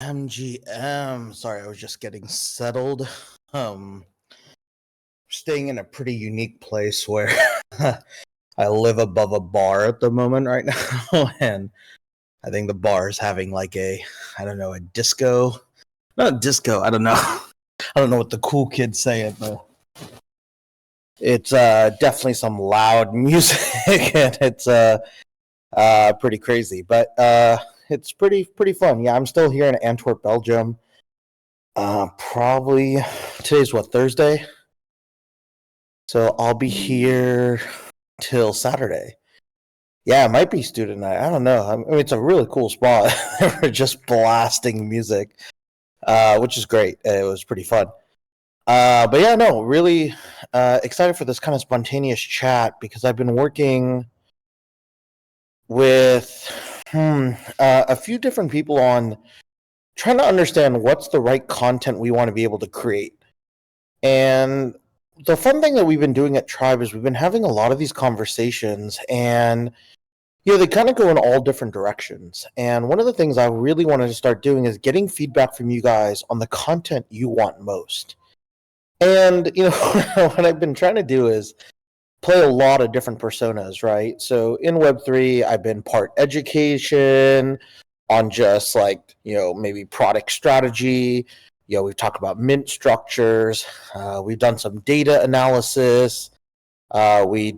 MGM. Sorry, I was just getting settled. Um, Staying in a pretty unique place where I live above a bar at the moment right now, and I think the bar is having like I don't know, a disco. Not disco. I don't know. I don't know what the cool kids say it, but it's definitely some loud music, and it's pretty crazy. But it's pretty fun. Yeah, I'm still here in Antwerp, Belgium. Probably today's what, Thursday? So I'll be here till Saturday. Yeah, it might be student night. I don't know. I mean, it's a really cool spot. We're just blasting music, which is great. It was pretty fun. But yeah, no, really excited for this kind of spontaneous chat because I've been working with a few different people on trying to understand what's the right content we want to be able to create. And the fun thing that we've been doing at Tribe is we've been having a lot of these conversations, and they kind of go in all different directions. And one of the things I really wanted to start doing is getting feedback from you guys on the content you want most. And what I've been trying to do is play a lot of different personas, right? So in Web3, I've been part education on just like, maybe product strategy. We've talked about mint structures. We've done some data analysis. We've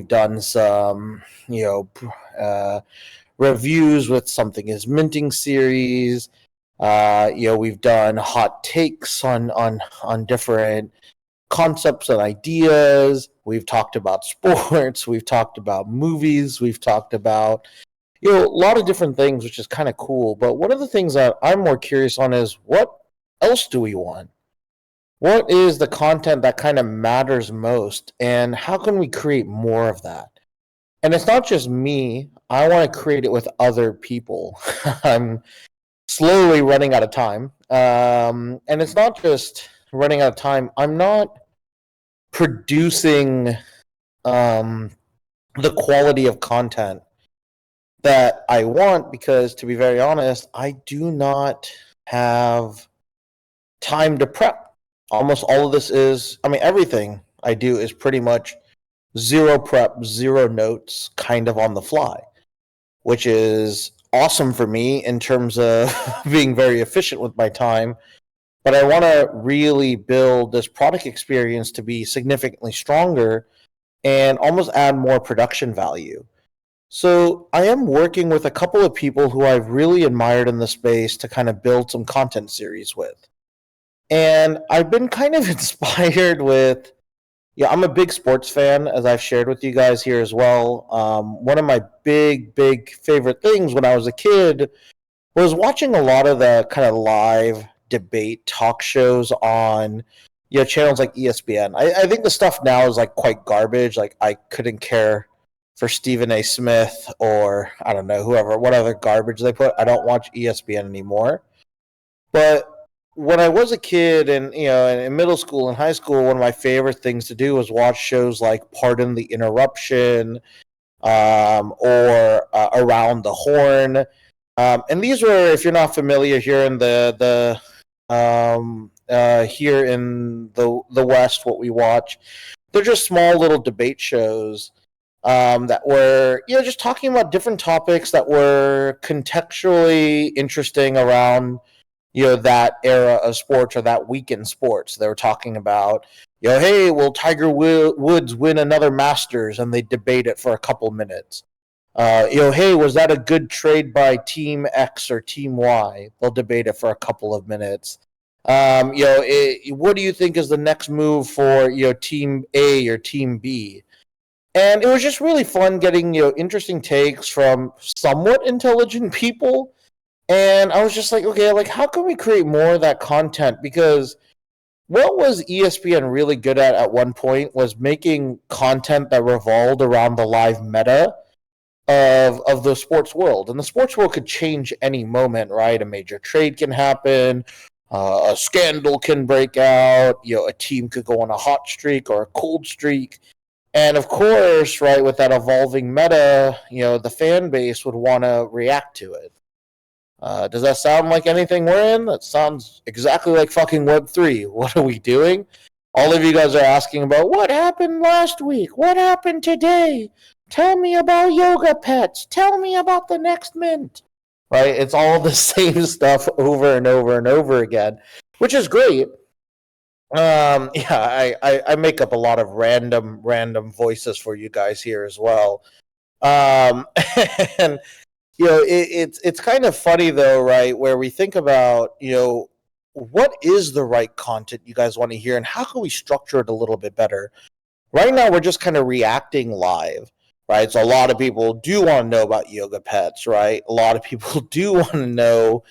done some, reviews with something is minting series. We've done hot takes on different concepts and ideas. We've talked about sports. We've talked about movies. We've talked about a lot of different things, which is kind of cool. But one of the things that I'm more curious on is what else do we want? What is the content that kind of matters most, and how can we create more of that? And it's not just me. I want to create it with other people. I'm slowly running out of time. And it's not just running out of time. I'm not producing the quality of content that I want because, to be very honest, I do not have time to prep. Almost all of this everything I do is pretty much zero prep, zero notes, kind of on the fly, which is awesome for me in terms of being very efficient with my time. But I want to really build this product experience to be significantly stronger and almost add more production value. So I am working with a couple of people who I've really admired in the space to kind of build some content series with. And I've been kind of inspired with, I'm a big sports fan, as I've shared with you guys here as well. One of my big favorite things when I was a kid was watching a lot of the kind of live debate talk shows on channels like ESPN. I think the stuff now is like quite garbage. Like I couldn't care for Stephen A. Smith or I don't know, whoever, what other garbage they put. I don't watch ESPN anymore. But when I was a kid and in middle school and high school, one of my favorite things to do was watch shows like Pardon the Interruption or Around the Horn. And these were, if you're not familiar, here in here in the West, what we watch, they're just small little debate shows that were just talking about different topics that were contextually interesting around that era of sports or that week in sports. They were talking about hey, will Tiger Woods win another Masters, and they debate it for a couple minutes. Hey, was that a good trade by Team X or Team Y? They'll debate it for a couple of minutes. What do you think is the next move for Team A or Team B? And it was just really fun getting interesting takes from somewhat intelligent people. And I was just like, okay, like how can we create more of that content? Because what was ESPN really good at one point was making content that revolved around the live meta of the sports world. And the sports world could change any moment, right? A major trade can happen, a scandal can break out, a team could go on a hot streak or a cold streak. And of course, right, with that evolving meta, the fan base would want to react to it. Does that sound like anything we're in? That sounds exactly like fucking Web3. What are we doing? All of you guys are asking about what happened last week? What happened today? Tell me about yoga pets. Tell me about the next mint. Right? It's all the same stuff over and over and over again, which is great. I make up a lot of random voices for you guys here as well. Um, and it's kind of funny though, right? Where we think about, what is the right content you guys want to hear, and how can we structure it a little bit better? Right now, we're just kind of reacting live, right? So a lot of people do want to know about yoga pets, right? A lot of people do want to know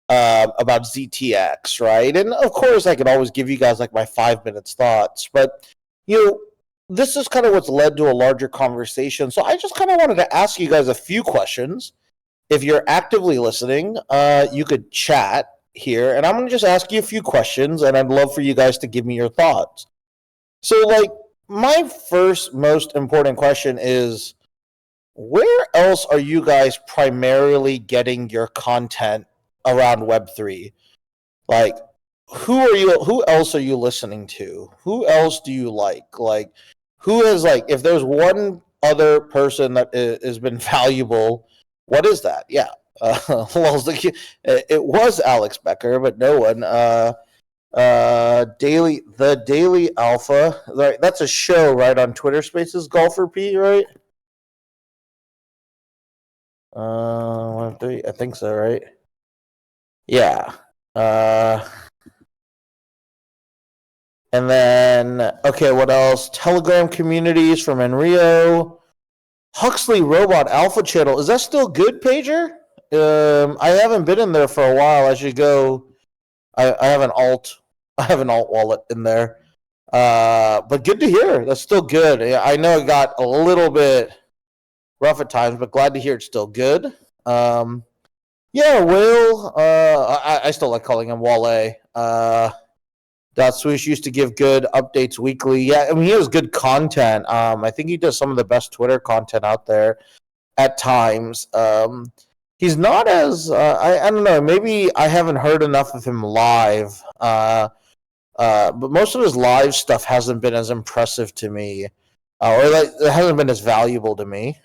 about ZTX, right? And of course, I could always give you guys like my 5 minutes thoughts, but this is kind of what's led to a larger conversation. So I just kind of wanted to ask you guys a few questions. If you're actively listening, you could chat here, and I'm going to just ask you a few questions, and I'd love for you guys to give me your thoughts. So, like, my first most important question is, where else are you guys primarily getting your content around Web3? Like, who else are you listening to? Who else do you like? Like, who is, like, if there's one other person that has been valuable, what is that? Yeah. It was Alex Becker, but no one. The Daily Alpha. Right, that's a show, right, on Twitter Spaces. Golfer P, right? 1, 3. I think so, right? Yeah. And then, okay, what else? Telegram communities from Enrio. Huxley Robot Alpha Channel. Is that still good, Pager? I haven't been in there for a while. I should go. I have an alt. I have an alt wallet in there. But good to hear. That's still good. I know it got a little bit rough at times, but glad to hear it's still good. Yeah, Will. I still like calling him Wale. Swoosh used to give good updates weekly. Yeah, I mean, he has good content. I think he does some of the best Twitter content out there at times. He's not as I don't know. Maybe I haven't heard enough of him live. But most of his live stuff hasn't been as impressive to me, or like it hasn't been as valuable to me.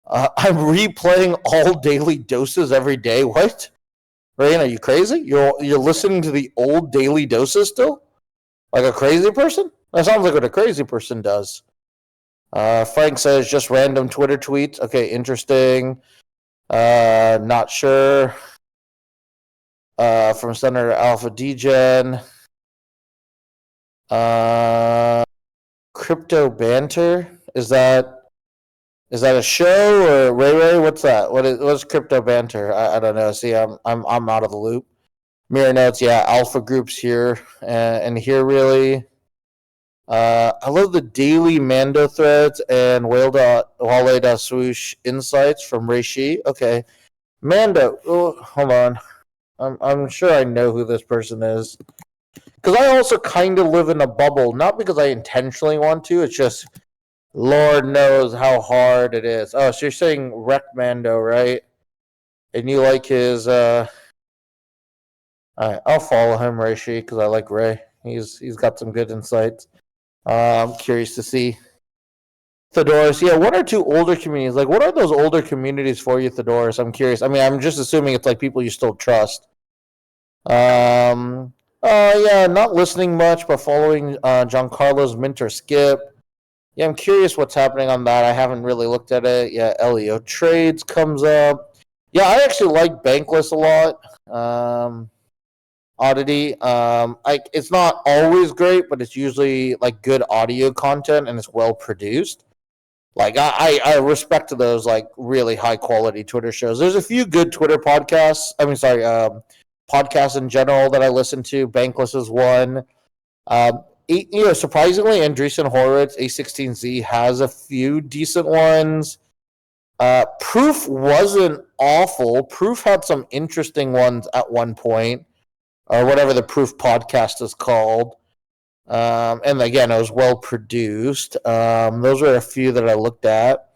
I'm replaying all daily doses every day. What? Rain, are you crazy? You're listening to the old daily doses still? Like a crazy person? That sounds like what a crazy person does. Frank says just random Twitter tweets. Okay, interesting. Not sure. From Senator Alpha Degen. Crypto banter. Is that a show or Ray? What's that? What's crypto banter? I don't know. See, I'm out of the loop. Mirror notes, yeah, alpha groups here and here really. I love the daily Mando threads and Wale swoosh insights from Reishi. Okay, Mando. Oh, hold on. I'm sure I know who this person is, because I also kind of live in a bubble. Not because I intentionally want to. It's just Lord knows how hard it is. Oh, so you're saying Rec Mando, right? And you like his Alright, I'll follow him, Reishi, because I like Ray. He's got some good insights. I'm curious to see. Theodorus, yeah, one or two older communities. Like, what are those older communities for you, Theodorus? I'm curious. I mean, I'm just assuming it's like people you still trust. Yeah, not listening much, but following Giancarlo's Minter Skip. Yeah, I'm curious what's happening on that. I haven't really looked at it. Yeah, Elio Trades comes up. Yeah, I actually like Bankless a lot. Oddity. It's not always great, but it's usually like good audio content and it's well produced. Like I respect those like really high quality Twitter shows. There's a few good Twitter podcasts. I mean, sorry, podcasts in general that I listen to. Bankless is one. Surprisingly, Andreessen Horowitz A16Z has a few decent ones. Proof wasn't awful. Proof had some interesting ones at one point, or whatever the Proof podcast is called. And again, it was well produced. Those were a few that I looked at.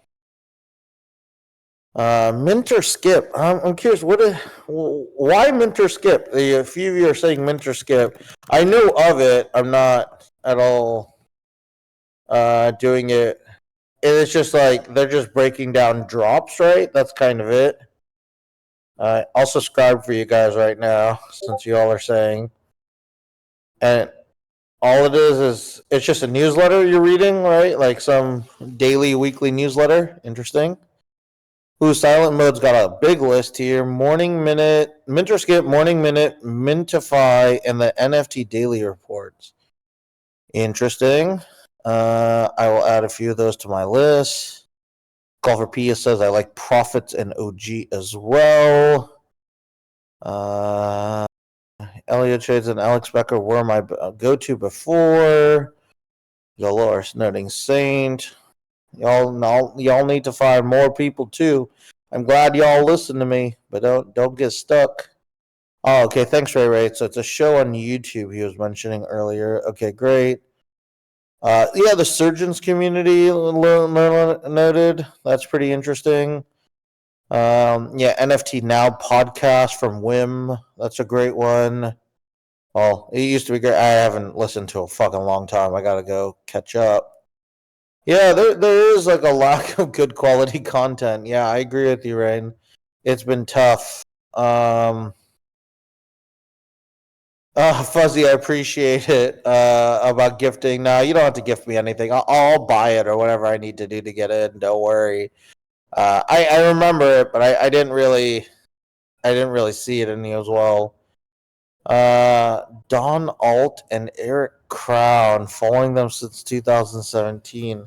Mint or skip? I'm curious. Why mint or skip? A few of you are saying mint or skip. I know of it. I'm not at all doing it. It's just like they're just breaking down drops, right? That's kind of it. I'll subscribe for you guys right now since you all are saying. And all it is it's just a newsletter you're reading, right? Like some daily, weekly newsletter. Interesting. Ooh, silent mode's got a big list here. Morning Minute, Minter Skip, Morning Minute, Mintify, and the NFT daily reports. Interesting. I will add a few of those to my list. Golfer Pia says I like Profits and OG as well. Elliot Trades and Alex Becker were my go-to before. Dolores Noting Saint. Y'all need to find more people too. I'm glad y'all listen to me, but don't get stuck. Oh, okay. Thanks, Ray Ray. So it's a show on YouTube he was mentioning earlier. Okay, great. Yeah, the surgeons community noted. That's pretty interesting. Yeah, NFT Now podcast from Wim. That's a great one. Well, it used to be great. I haven't listened to a fucking long time. I gotta go catch up. Yeah, there is like a lack of good quality content. Yeah, I agree with you, Rain. It's been tough. Fuzzy, I appreciate it about gifting. No, you don't have to gift me anything. I'll buy it or whatever I need to do to get in. Don't worry. I remember it, but I didn't really see it in you as well. Don Alt and Eric Crown, following them since 2017.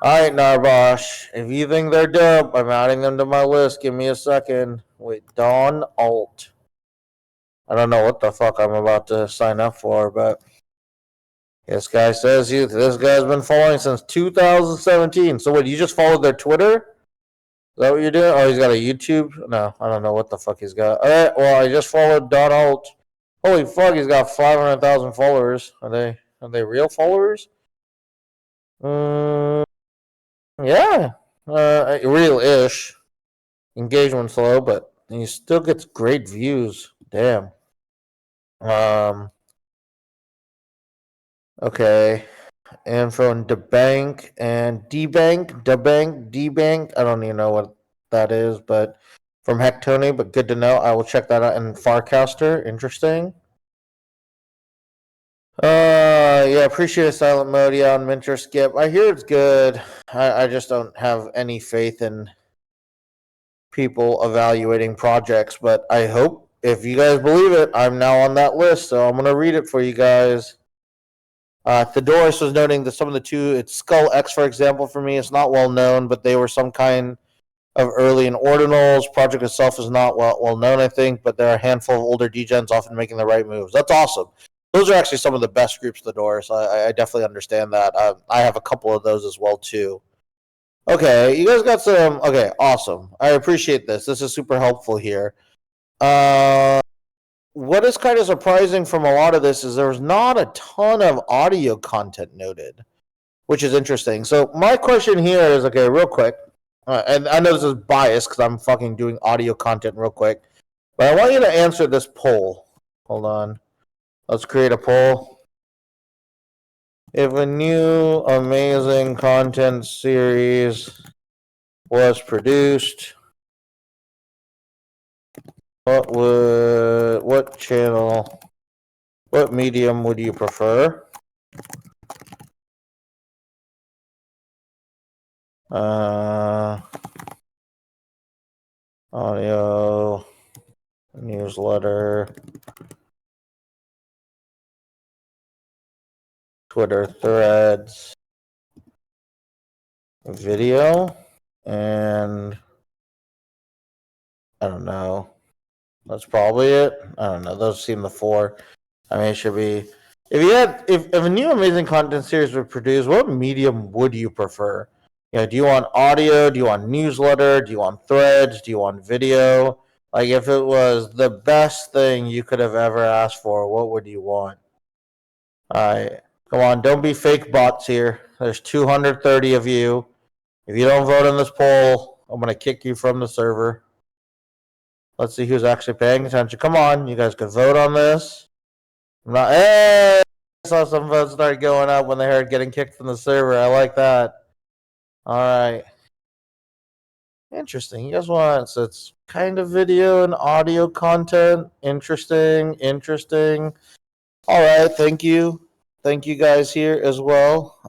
All right, Narbosh. If you think they're dope, I'm adding them to my list. Give me a second. Wait, Don Alt. I don't know what the fuck I'm about to sign up for, but this guy says this guy's been following since 2017. So what? You just followed their Twitter? Is that what you're doing? Oh, he's got a YouTube. No, I don't know what the fuck he's got. All right, well, I just followed Don Alt. Holy fuck, he's got 500,000 followers. Are they real followers? Yeah, real-ish. Engagement's low, but he still gets great views. Damn. Okay. And from DeBank and DeBank. I don't even know what that is, but from Hectony, but good to know. I will check that out. And Farcaster, interesting. Yeah, appreciate a silent mode. Yeah, on Minter Skip. I hear it's good. I just don't have any faith in people evaluating projects, but I hope if you guys believe it, I'm now on that list, so I'm gonna read it for you guys. Theodorus was noting that some of the it's Skull X, for example, for me, it's not well known, but they were some kind of early in ordinals. Project itself is not well known, I think, but there are a handful of older degens often making the right moves. That's awesome. Those are actually some of the best groups, Theodorus. I definitely understand that. I have a couple of those as well, too. Okay, you guys got some. Okay, awesome. I appreciate this. This is super helpful here. What is kind of surprising from a lot of this is there's not a ton of audio content noted, which is interesting. So my question here is, okay, real quick, and I know this is biased because I'm fucking doing audio content real quick, but I want you to answer this poll. Hold on. Let's create a poll. If a new amazing content series was produced, what channel, what medium would you prefer? Audio, newsletter, Twitter threads, video, and I don't know. That's probably it. I don't know. Those seem the four. I mean, it should be. If a new amazing content series were produced, what medium would you prefer? Do you want audio? Do you want newsletter? Do you want threads? Do you want video? Like, if it was the best thing you could have ever asked for, what would you want? All right, come on, don't be fake bots here. There's 230 of you. If you don't vote in this poll, I'm gonna kick you from the server. Let's see who's actually paying attention. Come on, you guys can vote on this. I'm not. Hey, I saw some votes start going up when they heard getting kicked from the server. I like that. All right. Interesting. You guys want, so it's kind of video and audio content. Interesting. Interesting. All right. Thank you. Thank you guys here as well.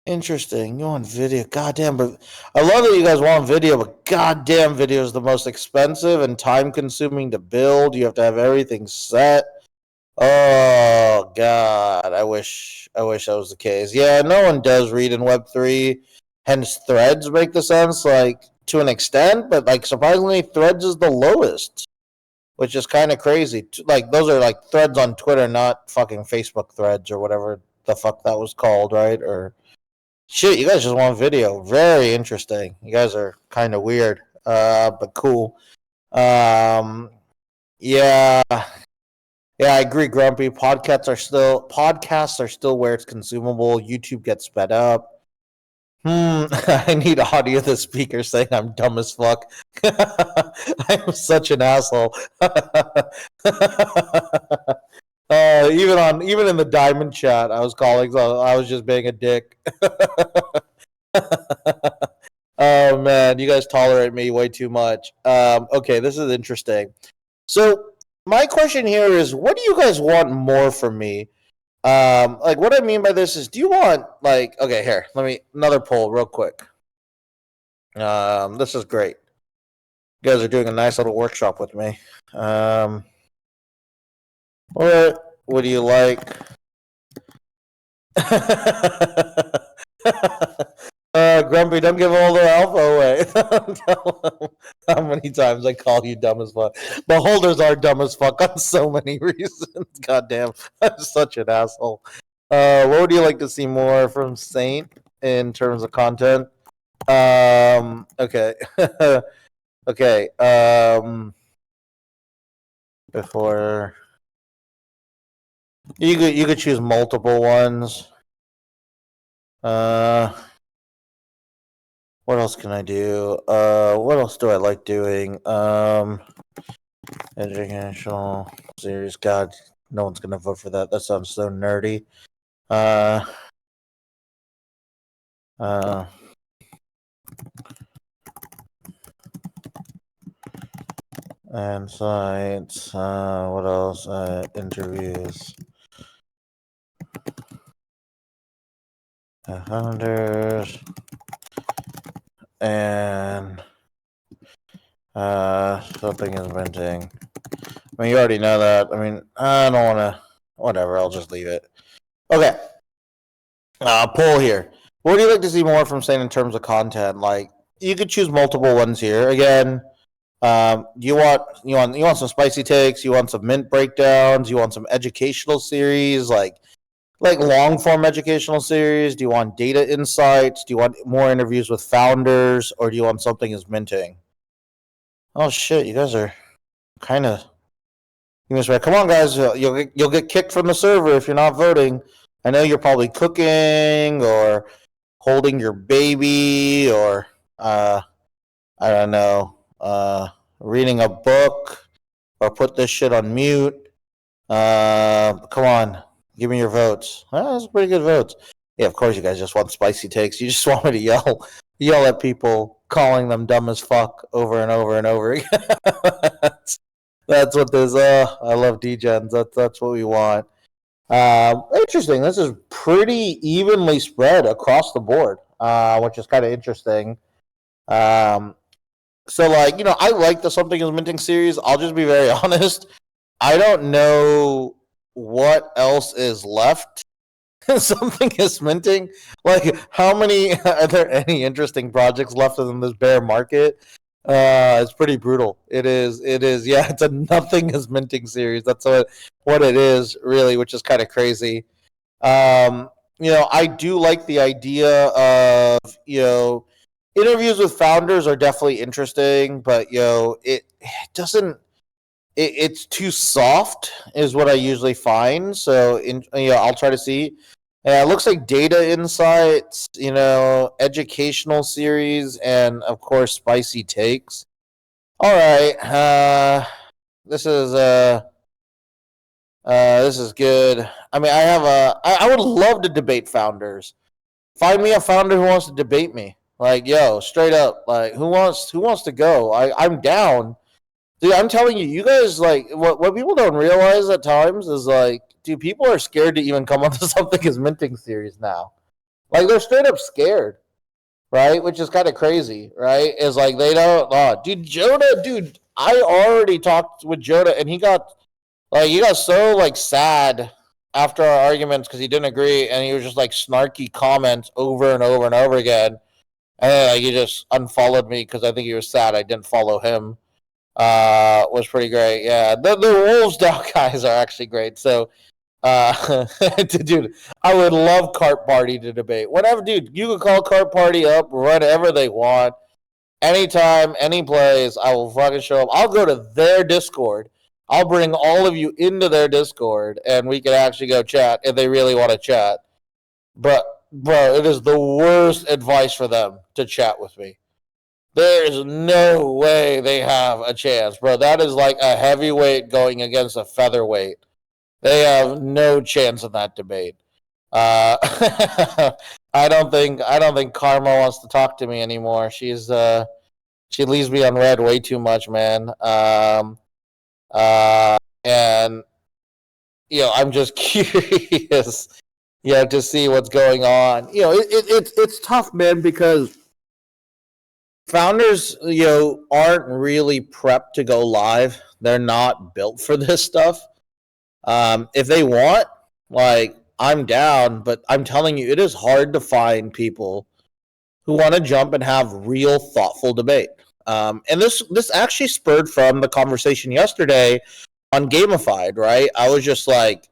Interesting. You want video? Goddamn, but I love that you guys want video, but goddamn, video is the most expensive and time consuming to build. You have to have everything set. Oh God, I wish that was the case. Yeah, no one does read in Web3. Hence, threads make the sense, like to an extent, but like surprisingly, threads is the lowest, which is kind of crazy. Like those are like threads on Twitter, not fucking Facebook threads or whatever the fuck that was called, right? Or shit, you guys just want video. Very interesting. You guys are kind of weird, but cool. Um, yeah. Yeah, I agree, Grumpy. Podcasts are still where it's consumable. YouTube gets sped up. I need audio of the speaker saying I'm dumb as fuck. I'm such an asshole. Even in the diamond chat, I was calling. So I was just being a dick. Oh man, you guys tolerate me way too much. Okay, this is interesting. So my question here is, what do you guys want more from me? Like what I mean by this is, do you want like, okay, here, let me another poll real quick. This is great. You guys are doing a nice little workshop with me. What do you like? Grumpy, don't give all the alpha away. How many times I call you dumb as fuck. Beholders are dumb as fuck on so many reasons. Goddamn, I'm such an asshole. What would you like to see more from Saint in terms of content? Okay. Okay. Before you could choose multiple ones. What else can I do? What else do I like doing? Educational series. God, no one's gonna vote for that. That sounds so nerdy. And sites. What else? Interviews. Founders. And something is minting. I mean, you already know that. I mean, I don't want to. Whatever. I'll just leave it. Okay. Poll here. What would you like to see more from Saint in terms of content? Like, you could choose multiple ones here. Again, you want some spicy takes. You want some mint breakdowns. You want some educational series, like long form educational series. Do you want data insights? Do you want more interviews with founders, or do you want something as minting? Oh shit, you guys are kind of. You must come on, guys. You'll get kicked from the server if you're not voting. I know you're probably cooking or holding your baby or I don't know, reading a book or put this shit on mute. Come on, give me your votes. That's pretty good votes. Yeah, of course you guys just want spicy takes. You just want me to yell at people, calling them dumb as fuck over and over and over again. That's what this. I love degens. That's what we want. Interesting. This is pretty evenly spread across the board, which is kind of interesting. So like, I like the Something is Minting series. I'll just be very honest. I don't know what else is left. Something is minting. Like, how many are there any interesting projects left in this bear market? It's pretty brutal. It is. Yeah, it's a Nothing is Minting series. That's what it is, really, which is kind of crazy. I do like the idea of, interviews with founders are definitely interesting, but it doesn't. It's too soft, is what I usually find. So, I'll try to see. Yeah, it looks like Data Insights, educational series, and of course, spicy takes. All right, this is good. I mean, I would love to debate founders. Find me a founder who wants to debate me. Like, yo, straight up, like, who wants to go? I'm down. Dude, I'm telling you, you guys like what people don't realize at times is like, dude, people are scared to even come up with something as minting series now. Like they're straight up scared, right? Which is kind of crazy, right? Is like they don't. Oh, dude, Joda, dude, I already talked with Joda, and he got so like sad after our arguments because he didn't agree, and he was just like snarky comments over and over and over again, and then, like, he just unfollowed me because I think he was sad I didn't follow him. Was pretty great. Yeah, the Wolves Down guys are actually great. So, dude, I would love Cart Party to debate. Whatever, dude, you can call Cart Party up whenever they want, anytime, any place. I will fucking show up. I'll go to their Discord. I'll bring all of you into their Discord, and we can actually go chat if they really want to chat. But, bro, it is the worst advice for them to chat with me. There's no way they have a chance, bro. That is like a heavyweight going against a featherweight. They have no chance in that debate. Uh, I don't think Karma wants to talk to me anymore. She leaves me on red way too much, man. And I'm just curious, to see what's going on. It's tough, man, because founders, aren't really prepped to go live. They're not built for this stuff. If they want, like, I'm down, but I'm telling you, it is hard to find people who want to jump and have real, thoughtful debate. And this actually spurred from the conversation yesterday on Gamified, right? I was just like,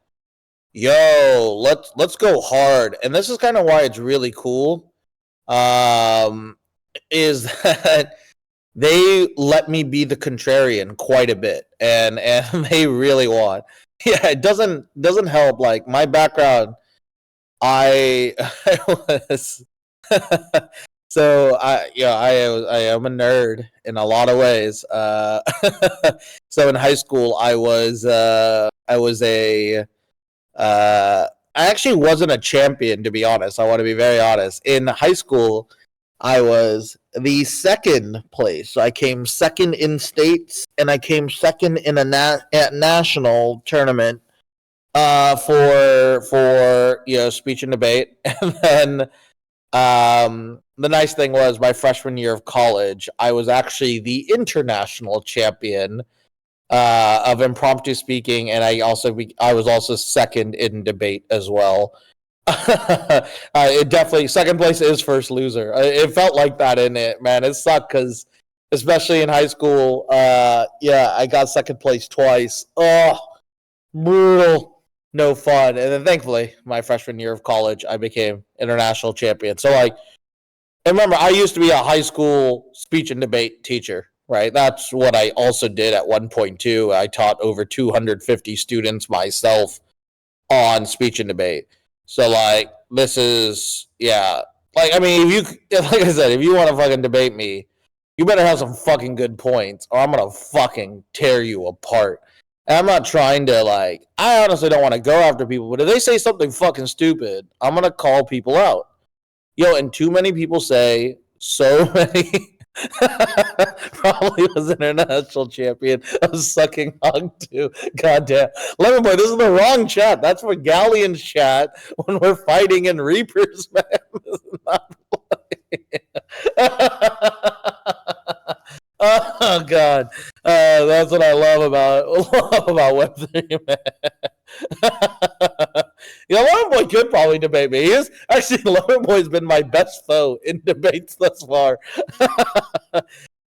"Yo, let's go hard," and this is kind of why it's really cool. Is that they let me be the contrarian quite a bit, and they really want. Yeah, it doesn't help. Like my background, I, I was so I am a nerd in a lot of ways. So in high school, I was a I actually wasn't a champion, to be honest. I want to be very honest. In high school, I was the second place. So I came second in states, and I came second in a national tournament for speech and debate. And then the nice thing was my freshman year of college, I was actually the international champion of impromptu speaking, and I was also second in debate as well. It definitely second place is first loser. It felt like that in it, man. It sucked because, especially in high school, I got second place twice. Oh, brutal, no fun. And then thankfully, my freshman year of college, I became international champion. So like, and remember, I used to be a high school speech and debate teacher. Right, that's what I also did at one point too. I taught over 250 students myself on speech and debate. So like this is like I mean if you like I said if you want to fucking debate me, you better have some fucking good points or I'm gonna fucking tear you apart. And I'm not trying to like I honestly don't want to go after people, but if they say something fucking stupid, I'm gonna call people out. And too many people say so many. Probably was international champion of sucking hog too. Goddamn. Lemon Boy, this is the wrong chat. That's for Galleon's chat when we're fighting in Reapers, man. This is not Oh god. That's what I love about Web3, man. Lemon Boy could probably debate me. He is actually Lemon Boy's been my best foe in debates thus far. We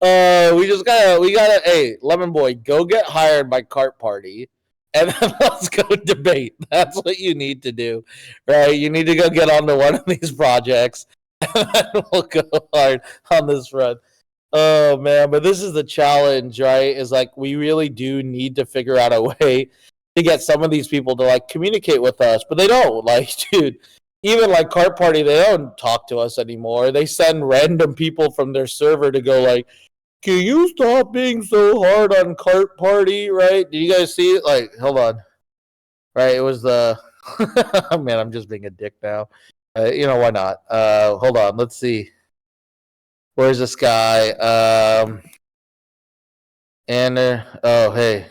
gotta hey, Lemon Boy, go get hired by Cart Party and then let's go debate. That's what you need to do. Right? You need to go get onto one of these projects and then we'll go hard on this front. Oh man, but this is the challenge, right? Is like we really do need to figure out a way to get some of these people to like communicate with us, but they don't. Like, dude, even like Cart Party, they don't talk to us anymore. They send random people from their server to go like, can you stop being so hard on Cart Party, right? Do you guys see it? Like, hold on. Right, it was the man, I'm just being a dick now. Why not? Hold on, let's see. Where's this guy? Oh, hey.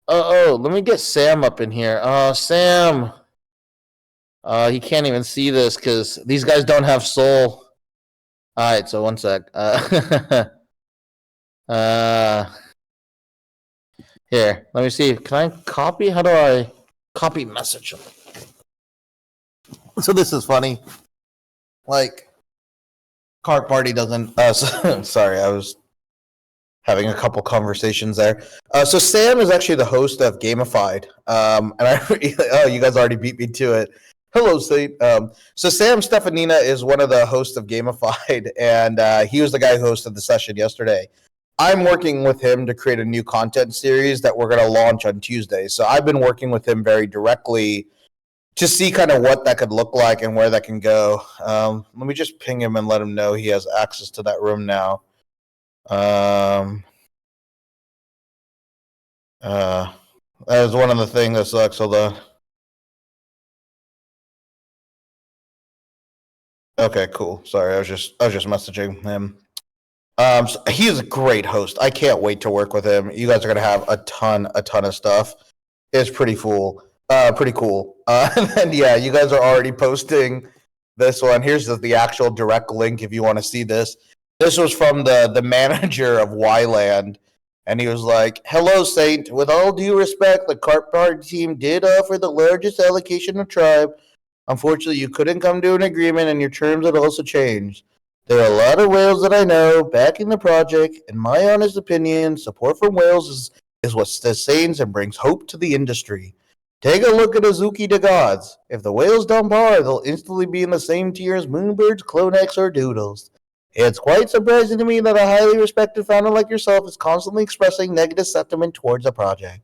Let me get Sam up in here. Sam. He can't even see this because these guys don't have soul. All right, so one sec. Here, let me see. Can I copy? How do I copy message? So this is funny. Like, Cart Party doesn't. Sorry, I was having a couple conversations there. So Sam is actually the host of Gamified. You guys already beat me to it. Hello, Saint. So Sam Stefanina is one of the hosts of Gamified, and he was the guy who hosted the session yesterday. I'm working with him to create a new content series that we're going to launch on Tuesday. So I've been working with him very directly to see kind of what that could look like and where that can go. Let me just ping him and let him know he has access to that room now. That is one of the things that sucks. Hold on. Okay, cool. Sorry, I was just messaging him. So he's a great host. I can't wait to work with him. You guys are gonna have a ton of stuff. It's pretty cool. And yeah, you guys are already posting this one. Here's the actual direct link if you want to see this. This was from the manager of Yland, and he was like, "Hello, Saint. With all due respect, the Cart Party team did offer the largest allocation of tribe. Unfortunately, you couldn't come to an agreement, and your terms had also changed. There are a lot of whales that I know backing the project. In my honest opinion, support from whales is what sustains and brings hope to the industry. Take a look at Azuki the Gods. If the whales don't bar, they'll instantly be in the same tier as Moonbirds, Clonex, or Doodles. It's quite surprising to me that a highly respected founder like yourself is constantly expressing negative sentiment towards the project.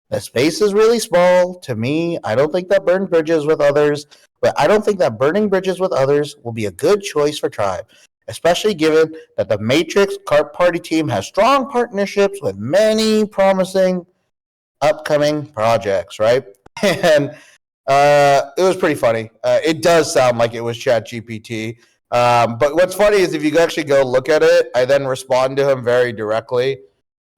The space is really small. To me, I don't think that burning bridges with others will be a good choice for Tribe, especially given that the Matrix Cart Party team has strong partnerships with many promising upcoming projects, right?" And it was pretty funny. It does sound like it was ChatGPT. But what's funny is if you actually go look at it, I then respond to him very directly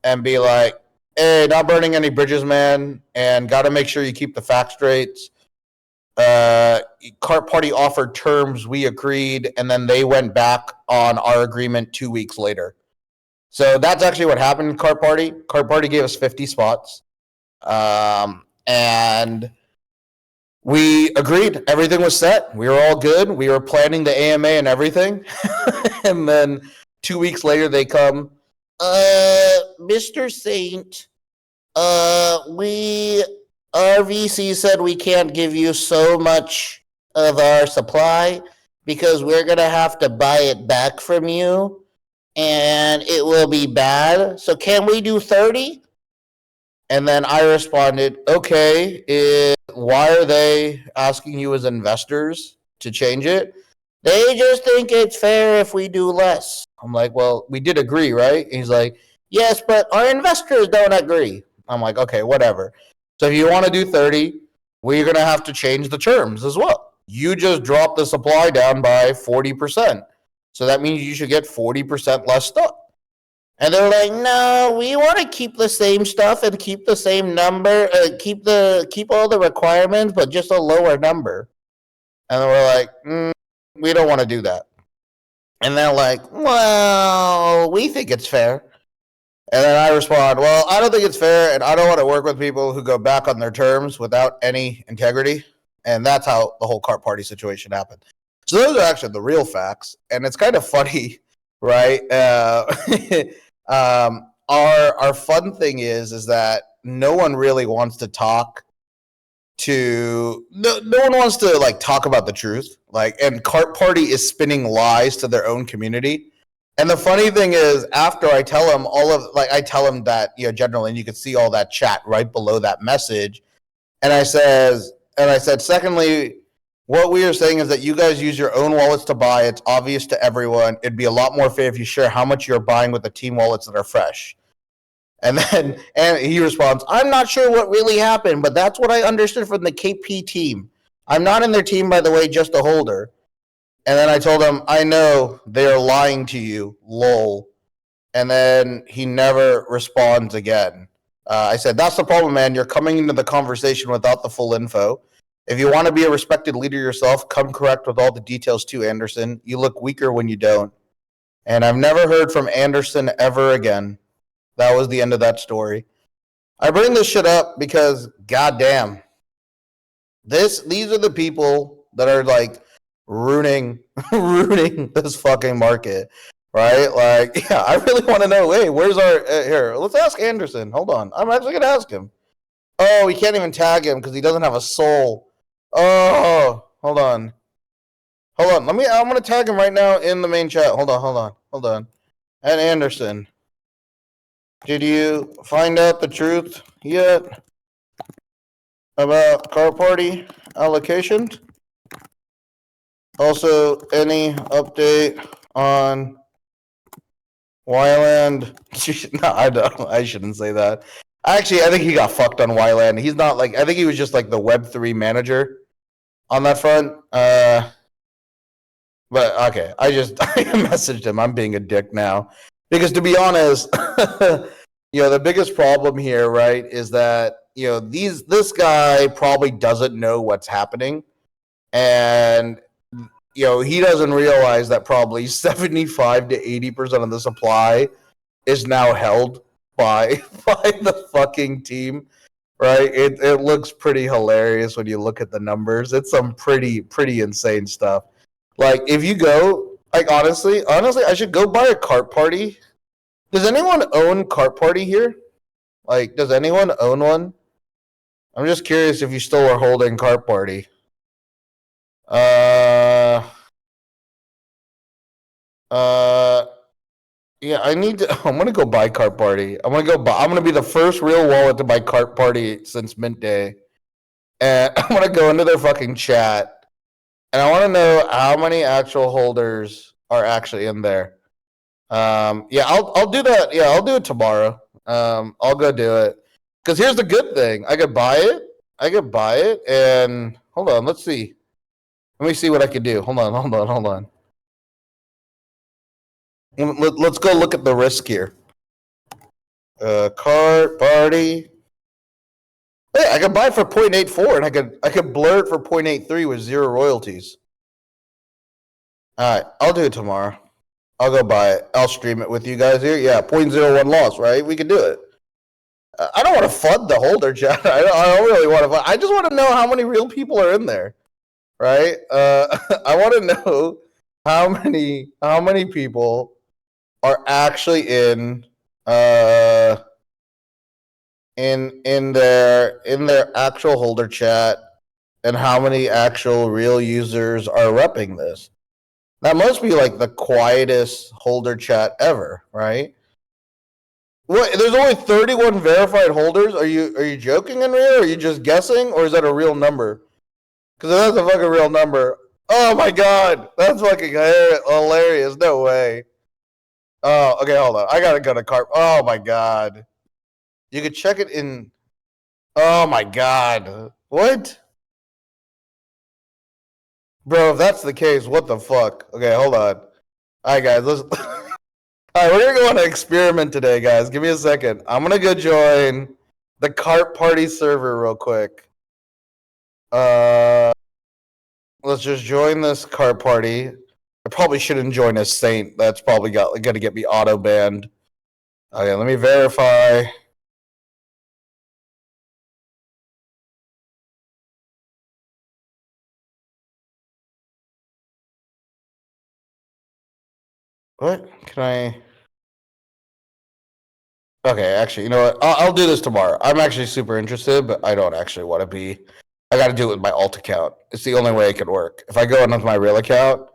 and be like, "Hey, not burning any bridges, man, and got to make sure you keep the facts straight. Cart Party offered terms, we agreed, and then they went back on our agreement 2 weeks later." So that's actually what happened in Cart Party. Cart Party gave us 50 spots, and we agreed. Everything was set. We were all good. We were planning the AMA and everything. And then 2 weeks later, they come, Mr. Saint, our VC said we can't give you so much of our supply because we're going to have to buy it back from you and it will be bad. So can we do 30? And then I responded, okay, why are they asking you as investors to change it? They just think it's fair if we do less. I'm like, well, we did agree, right? And he's like, yes, but our investors don't agree. I'm like, okay, whatever. So if you want to do 30, we're going to have to change the terms as well. You just dropped the supply down by 40%. So that means you should get 40% less stuff. And they're like, no, we want to keep the same stuff and keep the same number, keep all the requirements, but just a lower number. And we're like, we don't want to do that. And they're like, well, we think it's fair. And then I respond, well, I don't think it's fair, and I don't want to work with people who go back on their terms without any integrity. And that's how the whole Cart Party situation happened. So those are actually the real facts. And it's kind of funny, right? Our fun thing is that no one really wants to talk to no one wants to like talk about the truth. And Cart Party is spinning lies to their own community. And the funny thing is, after I tell them I tell them that, generally, and you can see all that chat right below that message. And I said, secondly, What we are saying is that you guys use your own wallets to buy. It's obvious to everyone. It'd be a lot more fair if you share how much you're buying with the team wallets that are fresh. And he responds, I'm not sure what really happened, but that's what I understood from the KP team. I'm not in their team, by the way, just a holder. And then I told him, I know they are lying to you, lol. And then he never responds again. I said, that's the problem, man. You're coming into the conversation without the full info. If you want to be a respected leader yourself, come correct with all the details too, Anderson. You look weaker when you don't. And I've never heard from Anderson ever again. That was the end of that story. I bring this shit up because, goddamn, these are the people that are like ruining this fucking market, right? Like, yeah, I really want to know. Hey, where's our here? Let's ask Anderson. Hold on, I'm actually gonna ask him. Oh, we can't even tag him because he doesn't have a soul. Oh, hold on. I'm gonna tag him right now in the main chat. Hold on. And Anderson, did you find out the truth yet about car party allocations? Also, any update on Wyland? No, I don't. I shouldn't say that. Actually, I think he got fucked on Wyland. He's not like. I think he was just like the Web3 manager on that front. But okay, I messaged him. I'm being a dick now because, to be honest, the biggest problem here, right, is that this guy probably doesn't know what's happening, and he doesn't realize that probably 75 to 80% of the supply is now held by the fucking team, right? It looks pretty hilarious when you look at the numbers. It's some pretty insane stuff. Like, if you go, like, honestly, I should go buy a cart party. Does anyone own cart party here? Like, does anyone own one? I'm just curious if you still are holding cart party. Yeah, I'm gonna go buy cart party. I'm gonna be the first real wallet to buy cart party since mint day. And I'm gonna go into their fucking chat. And I want to know how many actual holders are actually in there. Yeah, I'll do that. Yeah, I'll do it tomorrow. I'll go do it. Because here's the good thing. I could buy it. And hold on, let's see. Let me see what I can do. Hold on. Let's go look at the risk here. Cart party. Hey, I could buy it for 0.84 and I could blur it for 0.83 with 0 royalties. Alright, I'll do it tomorrow. I'll go buy it. I'll stream it with you guys here. Yeah, 0.01 loss, right? We can do it. I don't want to FUD the holder, chat. I don't really want to FUD. I just want to know how many real people are in there, right? I want to know how many people are actually in their actual holder chat, and how many actual real users are repping this. That must be like the quietest holder chat ever, right? What? There's only 31 verified holders. Are you joking, Enrio? Are you just guessing, or is that a real number? Because if that's a fucking real number, oh my god, that's fucking hilarious. No way. Oh, okay, hold on. I gotta go to cart. Oh my god. You could check it in. Oh my god. What? Bro, if that's the case, what the fuck? Okay, hold on. Alright, guys, let's. Alright, we're gonna go on an experiment today, guys. Give me a second. I'm gonna go join the cart party server real quick. Let's just join this cart party. I probably shouldn't join as Saint. That's probably gonna get me auto banned. Okay, let me verify. What? Can I? Okay, actually, you know what? I'll do this tomorrow. I'm actually super interested, but I don't actually want to be. I got to do it with my alt account. It's the only way it could work. If I go in with my real account,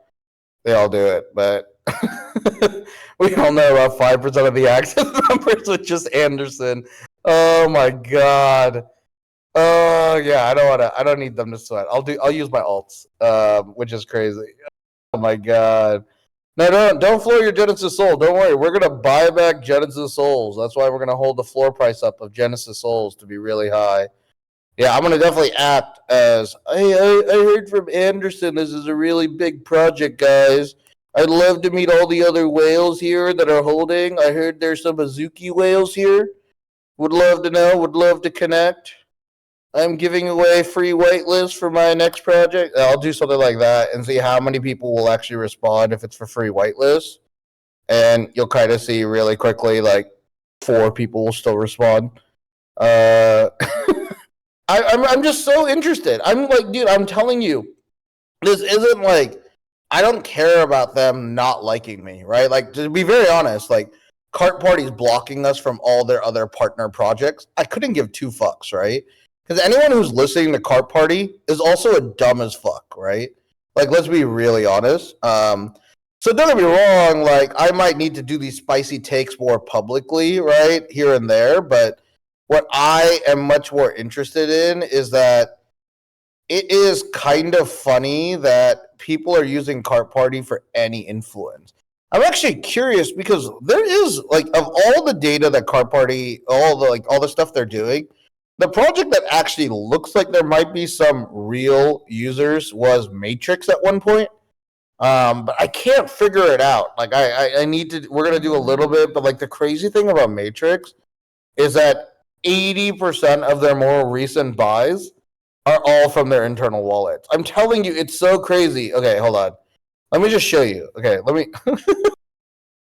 they all do it. But we all know about 5% of the access numbers with just Anderson. Oh my god. Yeah, I don't need them to sweat. I'll use my alts, which is crazy. Oh my god. No, don't floor your Genesis Soul. Don't worry. We're gonna buy back Genesis Souls. That's why we're gonna hold the floor price up of Genesis Souls to be really high. Yeah, I'm gonna definitely act as I heard from Anderson this is a really big project, guys. I'd love to meet all the other whales here that are holding. I heard there's some Azuki whales here. Would love to know, would love to connect. I'm giving away free whitelist for my next project. I'll do something like that and see how many people will actually respond if it's for free whitelist. And you'll kind of see really quickly, like 4 people will still respond. I'm just so interested. I'm like, dude, I'm telling you, this isn't like I don't care about them not liking me, right? Like to be very honest, like Cart Party's blocking us from all their other partner projects. I couldn't give 2 fucks, right? Because anyone who's listening to Cart Party is also a dumb as fuck, right? Like, let's be really honest. So don't get me wrong, like I might need to do these spicy takes more publicly, right? Here and there, but what I am much more interested in is that it is kind of funny that people are using Cart Party for any influence. I'm actually curious because there is like of all the data that Cart Party, all the stuff they're doing, the project that actually looks like there might be some real users was Matrix at one point. But I can't figure it out. Like I need to. We're gonna do a little bit, but like the crazy thing about Matrix is that 80% of their more recent buys are all from their internal wallets. I'm telling you, it's so crazy. Okay, hold on. Let me just show you. Okay, let me.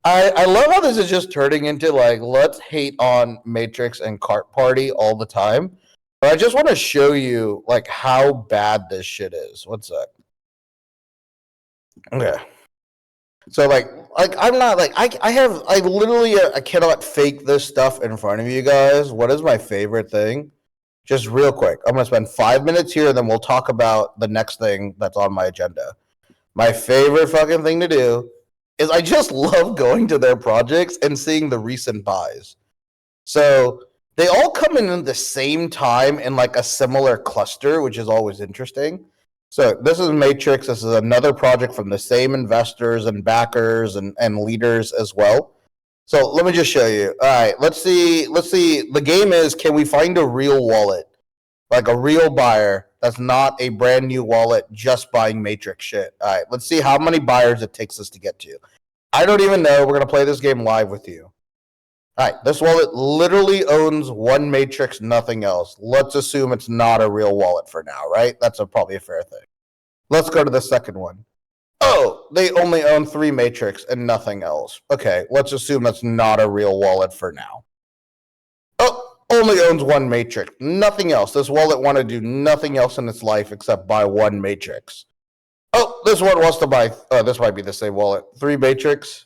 I love how this is just turning into like let's hate on Matrix and Cart Party all the time. But I just want to show you like how bad this shit is. What's that? Okay. So like I'm not like I literally I cannot fake this stuff in front of you guys. What is my favorite thing? Just real quick. I'm gonna spend 5 minutes here, and then we'll talk about the next thing that's on my agenda. My favorite fucking thing to do is I just love going to their projects and seeing the recent buys. So they all come in at the same time in like a similar cluster, which is always interesting. So this is Matrix. This is another project from the same investors and backers and leaders as well. So let me just show you. All right, let's see. The game is, can we find a real wallet? Like a real buyer that's not a brand new wallet just buying Matrix shit. All right, let's see how many buyers it takes us to get to. I don't even know. We're going to play this game live with you. All right, this wallet literally owns one Matrix, nothing else. Let's assume it's not a real wallet for now, right? That's probably a fair thing. Let's go to the second one. Oh, they only own 3 Matrix and nothing else. Okay, let's assume that's not a real wallet for now. Oh, only owns 1 Matrix, nothing else. This wallet want to do nothing else in its life except buy 1 Matrix. Oh, this one wants to buy, this might be the same wallet. 3 Matrix.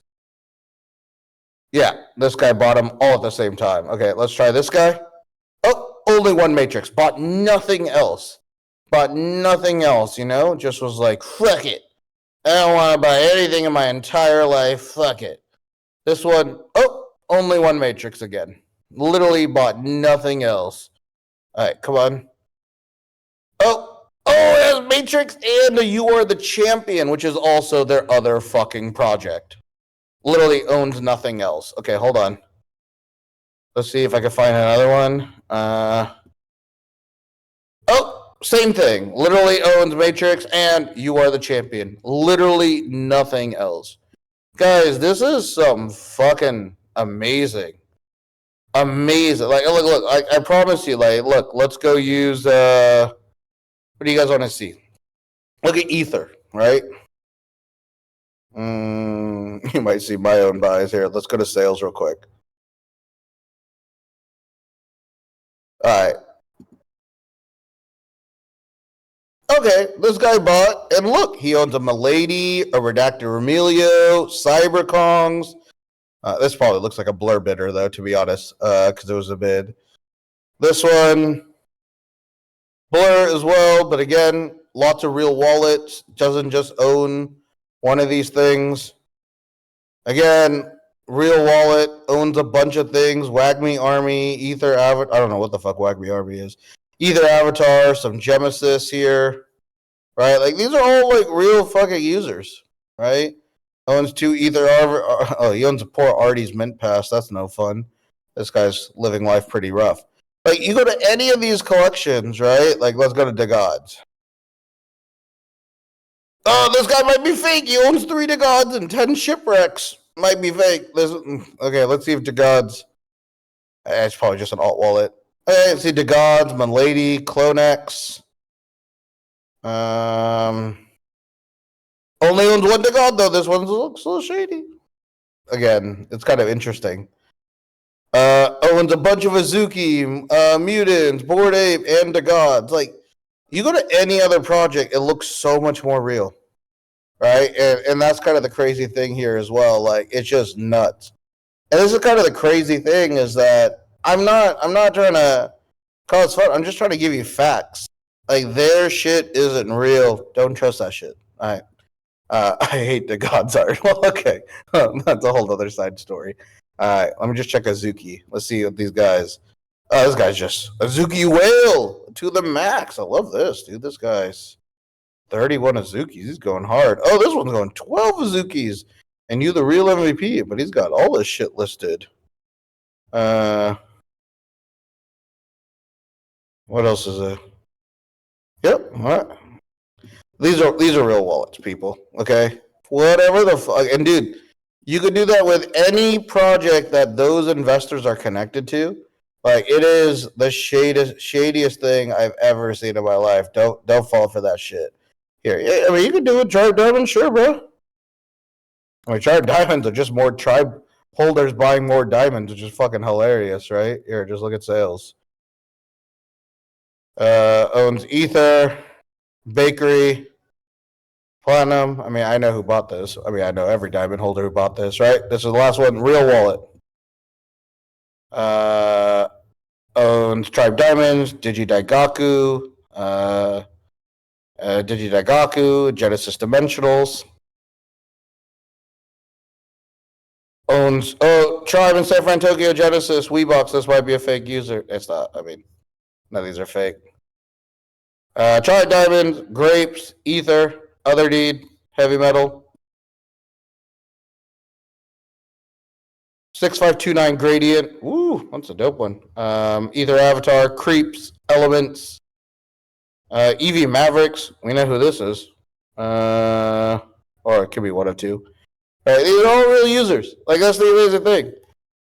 Yeah, this guy bought them all at the same time. Okay, let's try this guy. Oh, only 1 Matrix. Bought nothing else. You know? Just was like, fuck it. I don't want to buy anything in my entire life. Fuck it. This one, oh, only 1 Matrix again. Literally bought nothing else. All right, come on. Oh, it has Matrix and You Are the Champion, which is also their other fucking project. Literally owns nothing else. Okay, hold on. Let's see if I can find another one. Oh, same thing. Literally owns Matrix and You Are the Champion. Literally nothing else. Guys, this is some fucking amazing. Amazing. Like, look, I promise you, like, look, let's go use, what do you guys want to see? Look at Ether, right? You might see my own buys here. Let's go to sales real quick. All right. Okay, this guy bought, and look, he owns a Milady, a Redacted Remilio, Cyberkongs. This probably looks like a blur bidder, though, to be honest, because it was a bid. This one, blur as well, but again, lots of real wallets. Doesn't just own one of these things. Again, real wallet, owns a bunch of things. WagMe Army, Ether, Avid. I don't know what the fuck WagMe Army is. Ether Avatar, some Genesis here, right? Like these are all like real fucking users, right? Owns 2 Ether. Oh, he owns a poor Artie's Mint Pass. That's no fun. This guy's living life pretty rough. Like you go to any of these collections, right? Like let's go to the gods. Oh, this guy might be fake. He owns 3 gods and 10 shipwrecks. Might be fake. Okay, let's see if the gods. It's probably just an alt wallet. Okay, let's see the gods, Milady, Clonex. Only owns 1 god though. This one looks a little shady. Again, it's kind of interesting. Owns a bunch of Azuki, mutants, Bored Ape, and the gods. Like, you go to any other project, it looks so much more real, right? And that's kind of the crazy thing here as well. Like, it's just nuts. And this is kind of the crazy thing is that I'm not trying to cause fun. I'm just trying to give you facts. Like, their shit isn't real. Don't trust that shit. All right. I hate the gods art. Well, okay. That's a whole other side story. All right, let me just check Azuki. Let's see what these guys. Oh, this guy's just Azuki whale to the max. I love this, dude. This guy's 31 Azukis. He's going hard. Oh, this one's going 12 Azukis. And you the real MVP, but he's got all this shit listed. What else is there? Yep. All right. These are real wallets, people. Okay. Whatever the fuck. And dude, you could do that with any project that those investors are connected to. Like it is the shadiest thing I've ever seen in my life. Don't fall for that shit. Here, I mean, you could do it. Tribe Diamonds, sure, bro. I mean, Tribe Diamonds are just more tribe holders buying more diamonds, which is fucking hilarious, right? Here, just look at sales. Owns Ether, Bakery, Platinum. I mean, I know who bought this. I mean, I know every diamond holder who bought this, right? This is the last one. Real wallet. Owns Tribe Diamonds, Digidaigaku, Genesis Dimensionals. Owns Tribe in San Fran, Tokyo, Genesis, Weebox. This might be a fake user. It's not. I mean, none of these are fake. Tribe Diamonds, Grapes, Ether, Other Deed, Heavy Metal. 6529 Gradient. Woo, that's a dope one. Ether Avatar, Creeps, Elements, EV Mavericks. We know who this is. Or it could be one of 2. Right, these are all real users. Like, that's the amazing thing.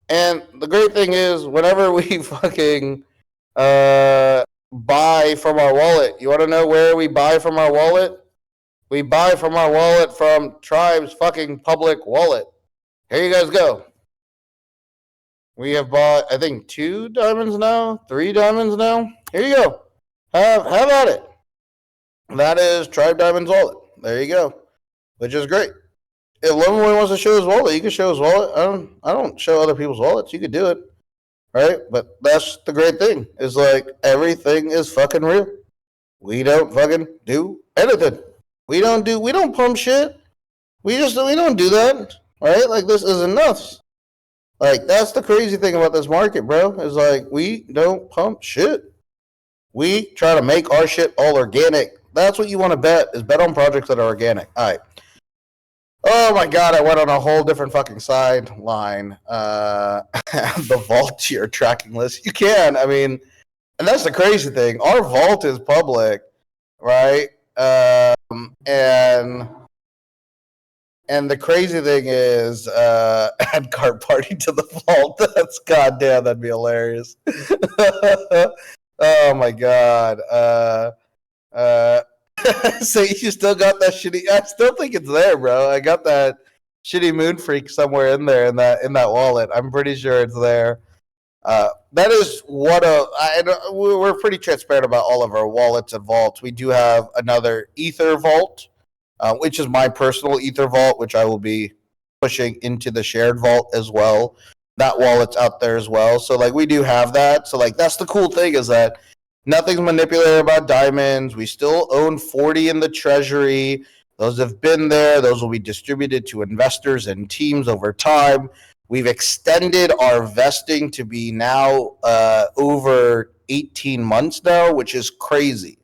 And the great thing is, whenever we fucking buy from our wallet, you want to know where we buy from our wallet? We buy from our wallet from Tribe's fucking public wallet. Here you guys go. We have bought, I think, 2 diamonds now, 3 diamonds now. Here you go. Have at it. That is Tribe Diamonds wallet. There you go. Which is great. If Lovemoy wants to show his wallet, you can show his wallet. I don't show other people's wallets. You could do it. Right? But that's the great thing. Is like everything is fucking real. We don't fucking do anything. We don't pump shit. We don't do that. Right? Like this isn't nuts. Like that's the crazy thing about this market, bro. Is like we don't pump shit. We try to make our shit all organic. That's what you want to bet, is bet on projects that are organic. All right. Oh my god, I went on a whole different fucking sideline. The vault to your tracking list. You can, I mean, and that's the crazy thing. Our vault is public, right? And the crazy thing is, add cart party to the vault. That's goddamn, that'd be hilarious. Oh my god. So you still got that shitty? I still think it's there, bro. I got that shitty Moon Freak somewhere in there in that wallet. I'm pretty sure it's there. That is we're pretty transparent about all of our wallets and vaults. We do have another Ether vault, which is my personal Ether vault, which I will be pushing into the shared vault as well. That wallet's out there as well. So like we do have that. So like that's the cool thing, is that nothing's manipulated about diamonds. We still own 40 in the treasury. Those have been there. Those will be distributed to investors and teams over time. We've extended our vesting to be now over 18 months now, which is crazy.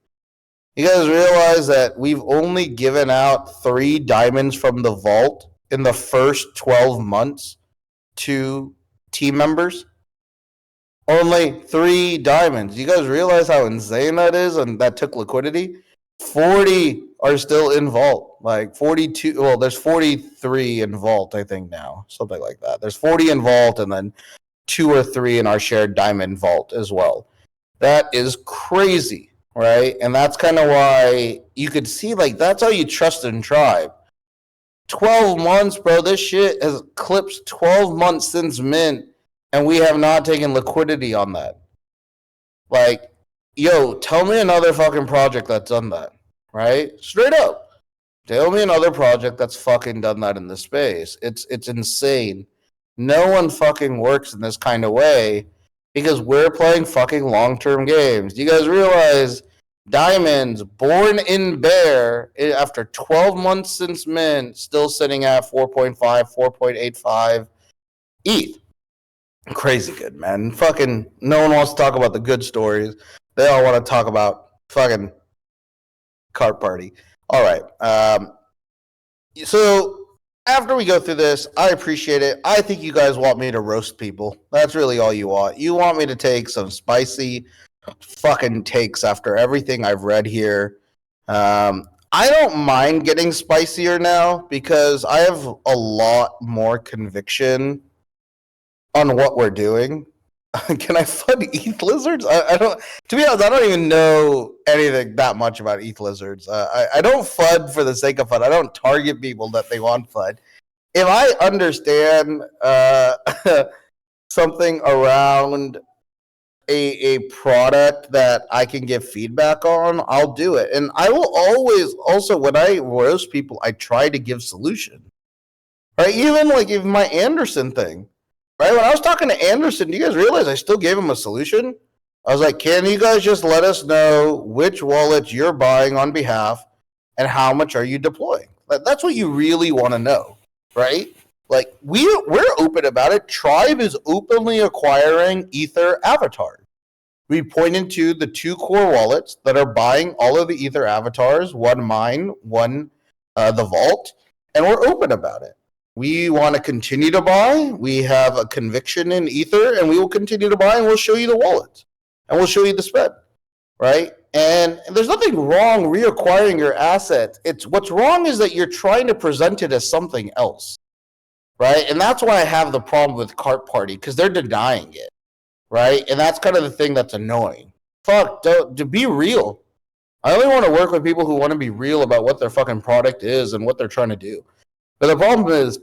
You guys realize that we've only given out 3 diamonds from the vault in the first 12 months to team members? Only 3 diamonds. You guys realize how insane that is, and that took liquidity? 40 are still in vault. Like 42. Well, there's 43 in vault, I think now. Something like that. There's 40 in vault, and then 2 or 3 in our shared diamond vault as well. That is crazy, right? And that's kind of why you could see, like, that's how you trust in Tribe. 12 months, bro. This shit has clipped 12 months since mint, and we have not taken liquidity on that. Like, yo, tell me another fucking project that's done that, right? Straight up. Tell me another project that's fucking done that in this space. It's insane. No one fucking works in this kind of way because we're playing fucking long-term games. Do you guys realize Diamonds, born in bear, after 12 months since mint, still sitting at 4.5, 4.85 ETH. Crazy good, man. Fucking no one wants to talk about the good stories. They all want to talk about fucking cart party. All right. So after we go through this, I appreciate it. I think you guys want me to roast people. That's really all you want. You want me to take some spicy fucking takes after everything I've read here. I don't mind getting spicier now because I have a lot more conviction on what we're doing. Can I FUD ETH lizards? I don't. To be honest, I don't even know anything that much about ETH lizards. I don't FUD for the sake of FUD. I don't target people that they want FUD. If I understand something around a product that I can give feedback on, I'll do it. And I will always also, when I roast people, I try to give solution. Right? Even like even my Anderson thing. Right? When I was talking to Anderson, do you guys realize I still gave him a solution? I was like, can you guys just let us know which wallets you're buying on behalf and how much are you deploying? That's what you really want to know, right? Like we're open about it. Tribe is openly acquiring Ether avatars. We pointed to the 2 core wallets that are buying all of the Ether avatars, one mine, one the vault, and we're open about it. We want to continue to buy. We have a conviction in Ether, and we will continue to buy, and we'll show you the wallets, and we'll show you the spend, right? And there's nothing wrong reacquiring your asset. It's what's wrong is that you're trying to present it as something else, right? And that's why I have the problem with Cart Party, because they're denying it, right? And that's kind of the thing that's annoying. Fuck, to be real. I only want to work with people who want to be real about what their fucking product is and what they're trying to do. But the problem is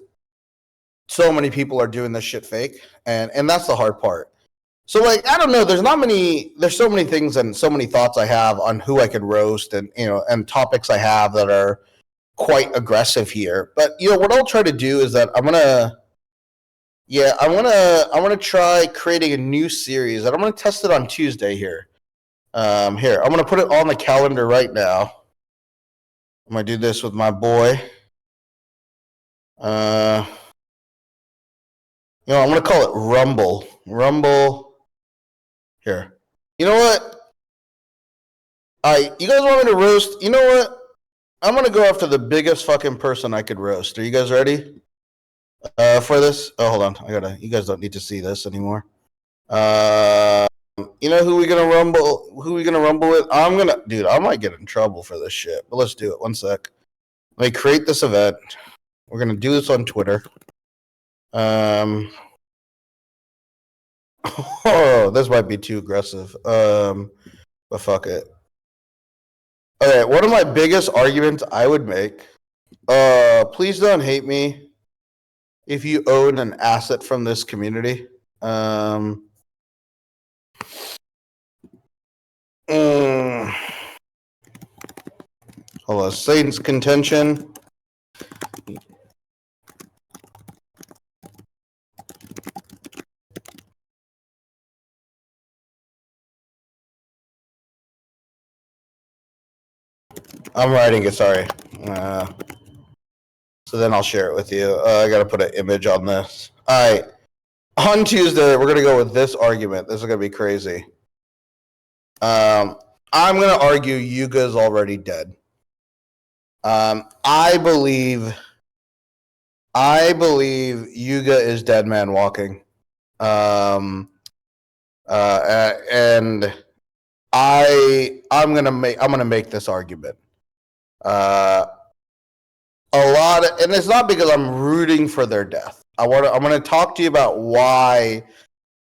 so many people are doing this shit fake, and that's the hard part. So like I don't know, there's so many things and so many thoughts I have on who I could roast and and topics I have that are quite aggressive here. But what I'll try to do is that I'm gonna try creating a new series and I'm gonna test it on Tuesday here. I'm gonna put it on the calendar right now. I'm gonna do this with my boy. I'm gonna call it Rumble. Rumble. Here. You know what? You guys want me to roast? You know what? I'm gonna go after the biggest fucking person I could roast. Are you guys ready? For this? Oh, hold on. You guys don't need to see this anymore. Who we gonna rumble? Who we gonna rumble with? Dude, I might get in trouble for this shit. But let's do it. One sec. Let me create this event. We're gonna do this on Twitter. Oh, this might be too aggressive. But fuck it. Okay, one of my biggest arguments I would make. Please don't hate me if you own an asset from this community. Hold on, Satan's contention. I'm writing it, sorry. So then I'll share it with you. I gotta put an image on this. All right. On Tuesday, we're gonna go with this argument. This is gonna be crazy. I'm going to argue Yuga is already dead. I believe Yuga is dead man walking. And I'm gonna make this argument. And it's not because I'm rooting for their death. I'm gonna talk to you about why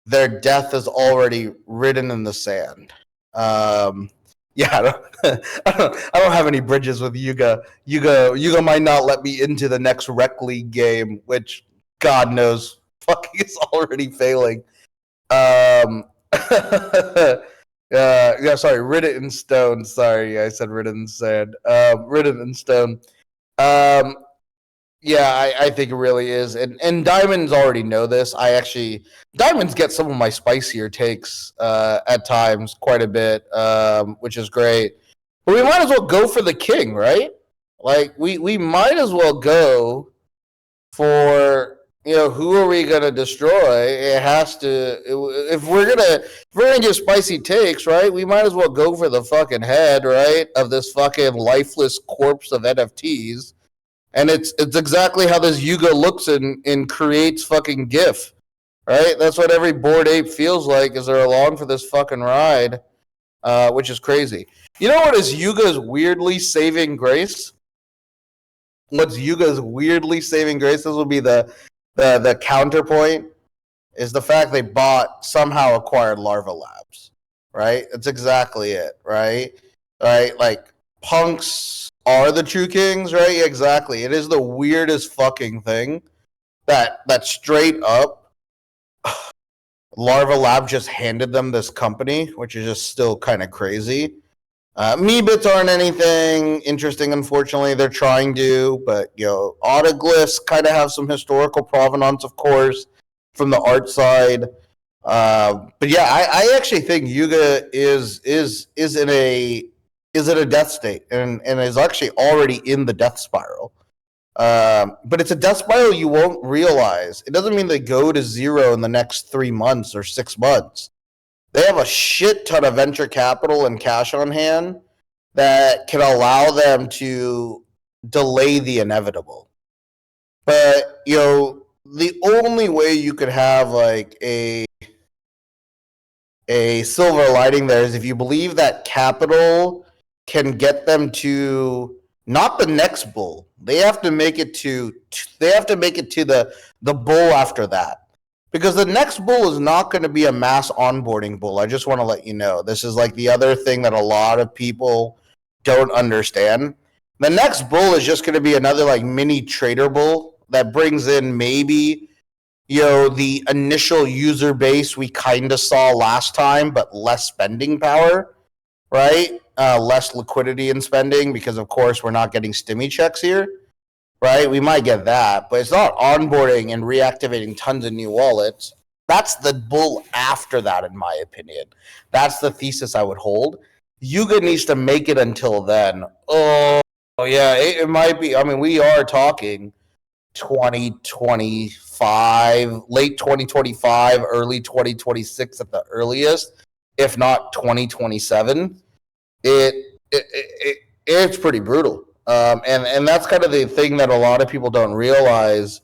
their death is already written in the sand. Yeah, I don't have any bridges with Yuga. Yuga might not let me into the next Rec League game, which God knows fucking is already failing. Yeah, sorry, written in stone. Sorry, I said written in sand. Written in stone. Yeah, I think it really is. And Diamonds already know this. Diamonds get some of my spicier takes at times quite a bit, which is great. But we might as well go for the king, right? Like we might as well go for, who are we gonna destroy? It has to, if we're gonna give spicy takes, right? We might as well go for the fucking head, right, of this fucking lifeless corpse of NFTs. And it's exactly how this Yuga looks and creates fucking GIF, right? That's what every Bored Ape feels like as they're along for this fucking ride, which is crazy. You know what is Yuga's weirdly saving grace? What's Yuga's weirdly saving grace? This will be the counterpoint, is the fact they somehow acquired Larva Labs, right? That's exactly it, right? Right? Like, punks are the true kings, right? Yeah, exactly. It is the weirdest fucking thing that straight up Larva Lab just handed them this company, which is just still kind of crazy. Meebits aren't anything interesting, unfortunately. They're trying to, but autoglyphs kind of have some historical provenance, of course, from the art side. But yeah, I actually think Yuga is in a death state and is actually already in the death spiral. But it's a death spiral you won't realize. It doesn't mean they go to zero in the next 3 months or 6 months. They have a shit ton of venture capital and cash on hand that can allow them to delay the inevitable. But, the only way you could have like a silver lining there is if you believe that capital can get them to not the next bull. They have to make it to the bull after that. Because the next bull is not going to be a mass onboarding bull. I just want to let you know. This is like the other thing that a lot of people don't understand. The next bull is just going to be another like mini trader bull that brings in maybe the initial user base we kind of saw last time, but less spending power, right? Less liquidity in spending because, of course, we're not getting stimmy checks here. Right, we might get that, but it's not onboarding and reactivating tons of new wallets. That's the bull after that, in my opinion. That's the thesis I would hold. Yuga needs to make it until then. Oh yeah, it might be. I mean, we are talking 2025, late 2025, early 2026 at the earliest, if not 2027. It's pretty brutal. And that's kind of the thing that a lot of people don't realize.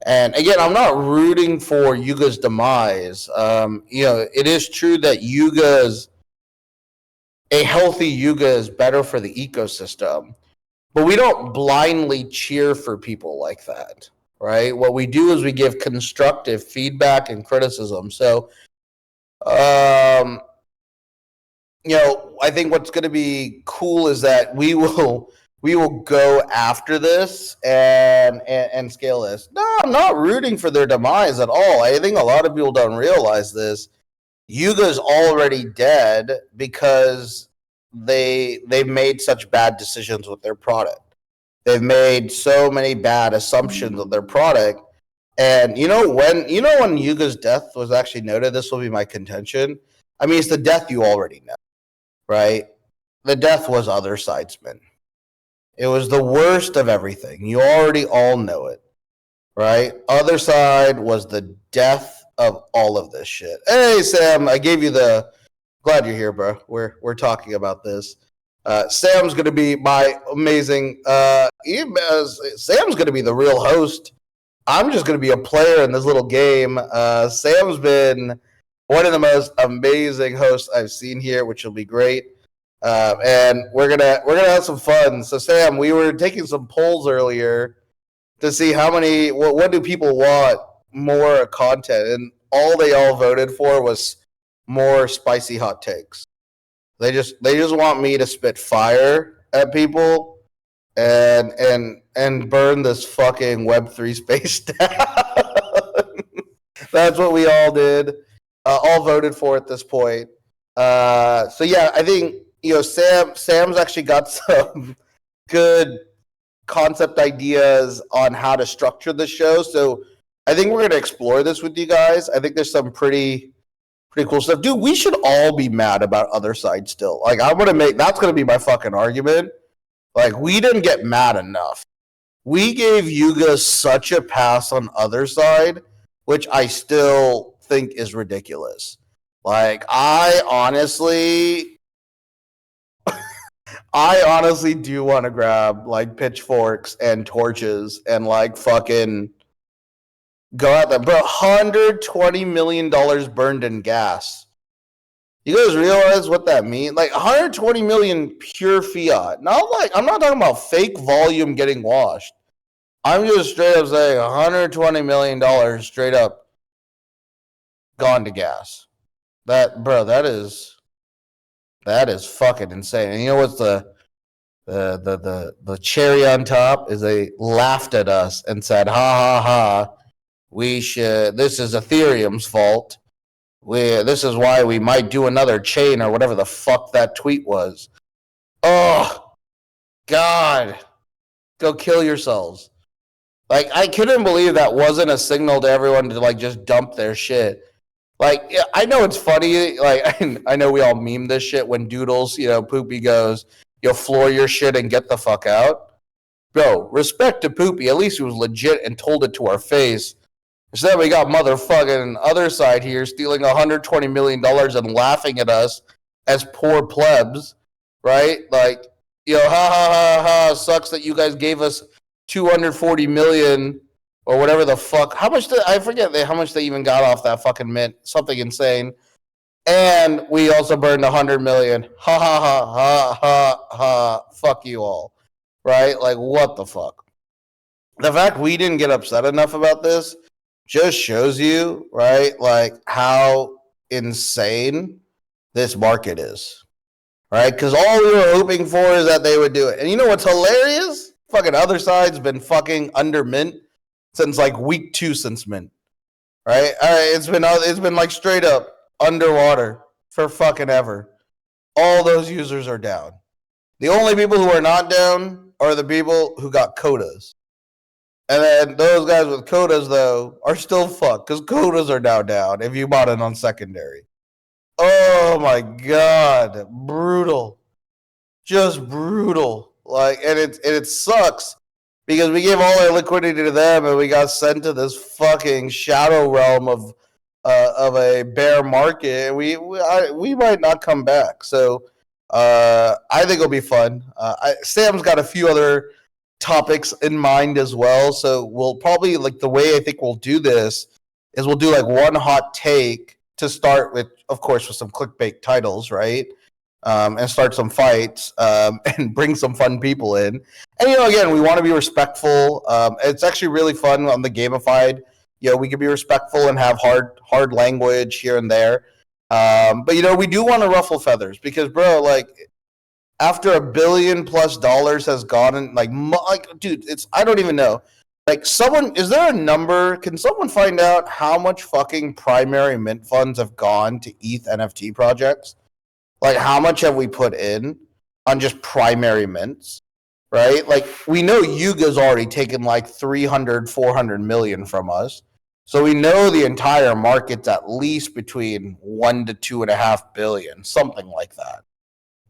And again, I'm not rooting for Yuga's demise. It is true that a healthy Yuga is better for the ecosystem, but we don't blindly cheer for people like that, right? What we do is we give constructive feedback and criticism. So, I think what's going to be cool is that we will go after this and scale this. No, I'm not rooting for their demise at all. I think a lot of people don't realize this. Yuga's already dead because they've made such bad decisions with their product. They've made so many bad assumptions of their product. And when Yuga's death was actually noted, this will be my contention. I mean, it's the death you already know, right? The death was other sidesmen. It was the worst of everything. You already all know it, right? Other side was the death of all of this shit. Hey, Sam, I gave you the glad you're here, bro. We're talking about this. Sam's gonna be my amazing. Sam's gonna be the real host. I'm just gonna be a player in this little game. Sam's been one of the most amazing hosts I've seen here, which will be great. And we're gonna have some fun. So, Sam, we were taking some polls earlier to see how many. What do people want more content, and they all voted for was more spicy hot takes. They just want me to spit fire at people and burn this fucking Web3 space down. That's what we all did. All voted for at this point. So yeah, I think Sam's actually got some good concept ideas on how to structure the show. So I think we're going to explore this with you guys. I think there's some pretty cool stuff. Dude, we should all be mad about Other Side still. Like, I'm going to that's going to be my fucking argument. Like, we didn't get mad enough. We gave Yuga such a pass on Other Side, which I still think is ridiculous. Like, I honestly do want to grab, like, pitchforks and torches and, like, fucking go out there. Bro, $120 million burned in gas. You guys realize what that means? Like, 120 million pure fiat. I'm not talking about fake volume getting washed. I'm just straight up saying $120 million straight up gone to gas. That is fucking insane. And you know what's the cherry on top is they laughed at us and said, ha ha ha, this is Ethereum's fault. This is why we might do another chain or whatever the fuck that tweet was. Oh, God. Go kill yourselves. Like, I couldn't believe that wasn't a signal to everyone to, like, just dump their shit. Like, I know it's funny. Like, I know we all meme this shit when Doodles, Poopy goes, you'll floor your shit and get the fuck out. Bro, respect to Poopy. At least he was legit and told it to our face. Instead, we got motherfucking Other Side here stealing $120 million and laughing at us as poor plebs, right? Like, ha ha ha ha, sucks that you guys gave us $240 million or whatever the fuck. I forget how much they even got off that fucking mint. Something insane. And we also burned $100 million. Ha ha ha ha ha ha. Fuck you all, right? Like, what the fuck? The fact we didn't get upset enough about this just shows you, right, like how insane this market is, right? Because all we were hoping for is that they would do it. And you know what's hilarious? Fucking Other Side's been fucking under mint since like week 2 since mint, right? It's been like straight up underwater for fucking ever. All those users are down. The only people who are not down are the people who got quotas. And then those guys with quotas, though, are still fucked because quotas are now down if you bought it on secondary. Oh, my God. Brutal. Just brutal. Like, and it sucks because we gave all our liquidity to them and we got sent to this fucking shadow realm of a bear market. We might not come back. So I think it'll be fun. Sam's got a few other topics in mind as well, so we'll probably, like, the way I think we'll do this is we'll do like one hot take to start with, of course, with some clickbait titles, right? And start some fights, and bring some fun people in. And again, we want to be respectful. It's actually really fun on the gamified. We can be respectful and have hard language here and there. But we do want to ruffle feathers because, bro, like, after $1 billion+ has gone in, like, dude, I don't even know. Like, is there a number? Can someone find out how much fucking primary mint funds have gone to ETH NFT projects? Like, how much have we put in on just primary mints, right? Like, we know Yuga's already taken like 300, 400 million from us. So we know the entire market's at least between 1 to 2.5 billion, something like that.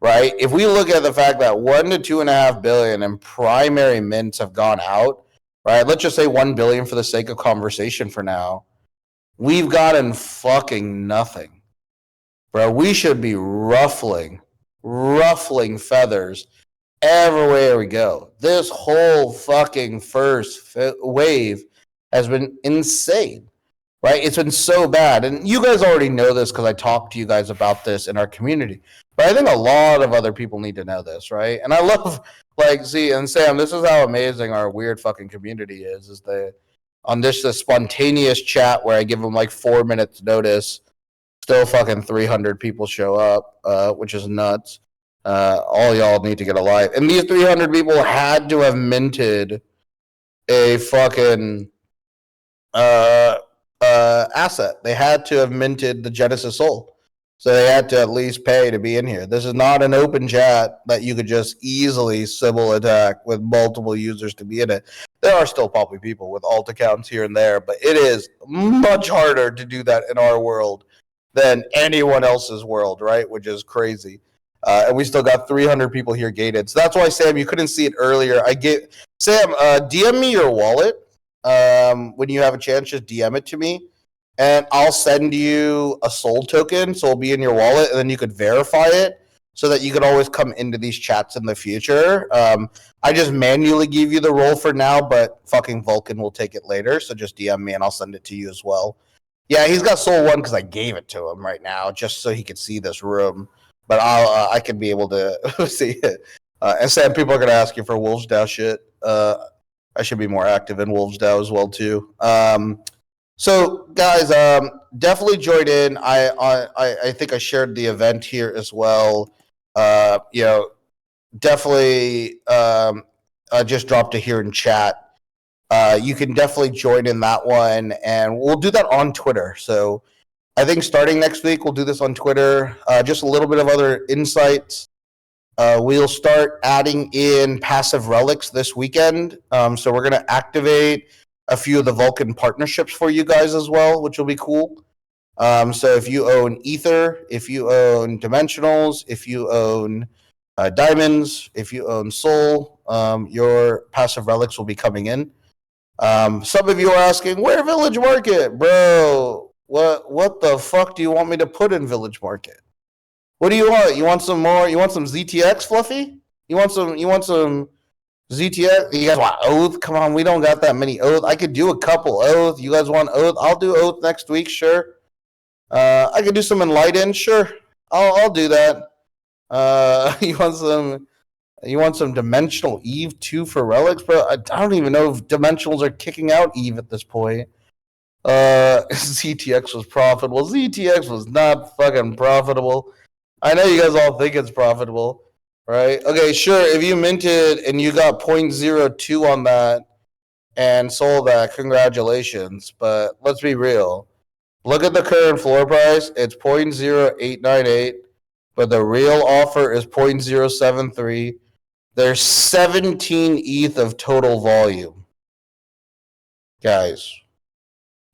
Right? If we look at the fact that 1 to 2.5 billion in primary mints have gone out, right? Let's just say 1 billion for the sake of conversation for now. We've gotten fucking nothing. bro, we should be ruffling feathers everywhere we go. This whole fucking first wave has been insane, right? It's been so bad. And you guys already know this because I talked to you guys about this in our community. But I think a lot of other people need to know this, right? And I love, like, see, and Sam, this is how amazing our weird fucking community is that on this spontaneous chat where I give them like 4 minutes notice, still fucking 300 people show up, which is nuts. All y'all need to get a life. And these 300 people had to have minted a fucking asset. They had to have minted the Genesis Soul. So they had to at least pay to be in here. This is not an open chat that you could just easily Sybil attack with multiple users to be in it. There are still probably people with alt accounts here and there, but it is much harder to do that in our world than anyone else's world, right? Which is crazy. And we still got 300 people here gated. So that's why, Sam, you couldn't see it earlier. Sam, DM me your wallet. When you have a chance, just DM it to me. And I'll send you a soul token, so it'll be in your wallet, and then you could verify it so that you could always come into these chats in the future. I just manually give you the role for now, but fucking Vulcan will take it later, so just DM me and I'll send it to you as well. Yeah, he's got Soul 1 because I gave it to him right now, just so he could see this room. But I could be able to see it. And Sam, people are going to ask you for Wolves DAO shit. I should be more active in Wolves DAO as well, too. So, guys, definitely join in. I think I shared the event here as well. Definitely I just dropped it here in chat. You can definitely join in that one, and we'll do that on Twitter. So I think starting next week, we'll do this on Twitter. Just a little bit of other insights. We'll start adding in passive relics this weekend. So we're going to activate a few of the Vulcan partnerships for you guys as well, which will be cool. So if you own Ether, if you own Dimensionals, if you own Diamonds, if you own Soul, your passive relics will be coming in. Some of you are asking, where Village Market? Bro, what the fuck do you want me to put in Village Market? What do you want? You want some more? You want some ZTX, Fluffy? You want some ZTX? You guys want Oath? Come on, we don't got that many Oath. I could do a couple Oath. You guys want Oath? I'll do Oath next week, sure. I could do some Enlighten, sure. I'll do that. You want some Dimensional Eve 2 for relics, bro? I don't even know if Dimensionals are kicking out Eve at this point. ZTX was profitable. ZTX was not fucking profitable. I know you guys all think it's profitable, right? Okay, sure. If you minted and you got 0.02 on that and sold that, congratulations. But let's be real. Look at the current floor price. It's 0.0898, but the real offer is 0.073. There's 17 ETH of total volume. Guys,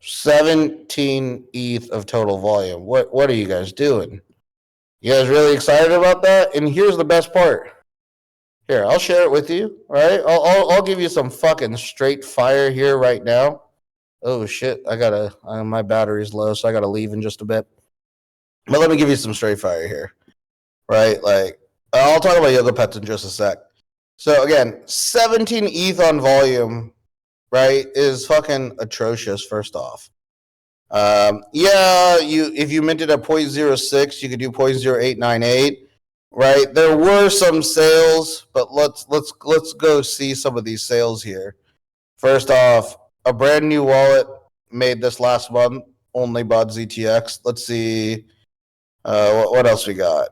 17 ETH of total volume. What are you guys doing? You guys really excited about that? And here's the best part. Here, I'll share it with you. All right, I'll give you some fucking straight fire here right now. Oh shit, my battery's low, so I gotta leave in just a bit. But let me give you some straight fire here. Right, like I'll talk about Yoga Pets in just a sec. So again, 17 ETH on volume, right, is fucking atrocious. First off. If you minted at 0.06, you could do 0.0898, right? There were some sales, but let's go see some of these sales here. First off, a brand new wallet made this last month, only bought ZTX. Let's see, what else we got?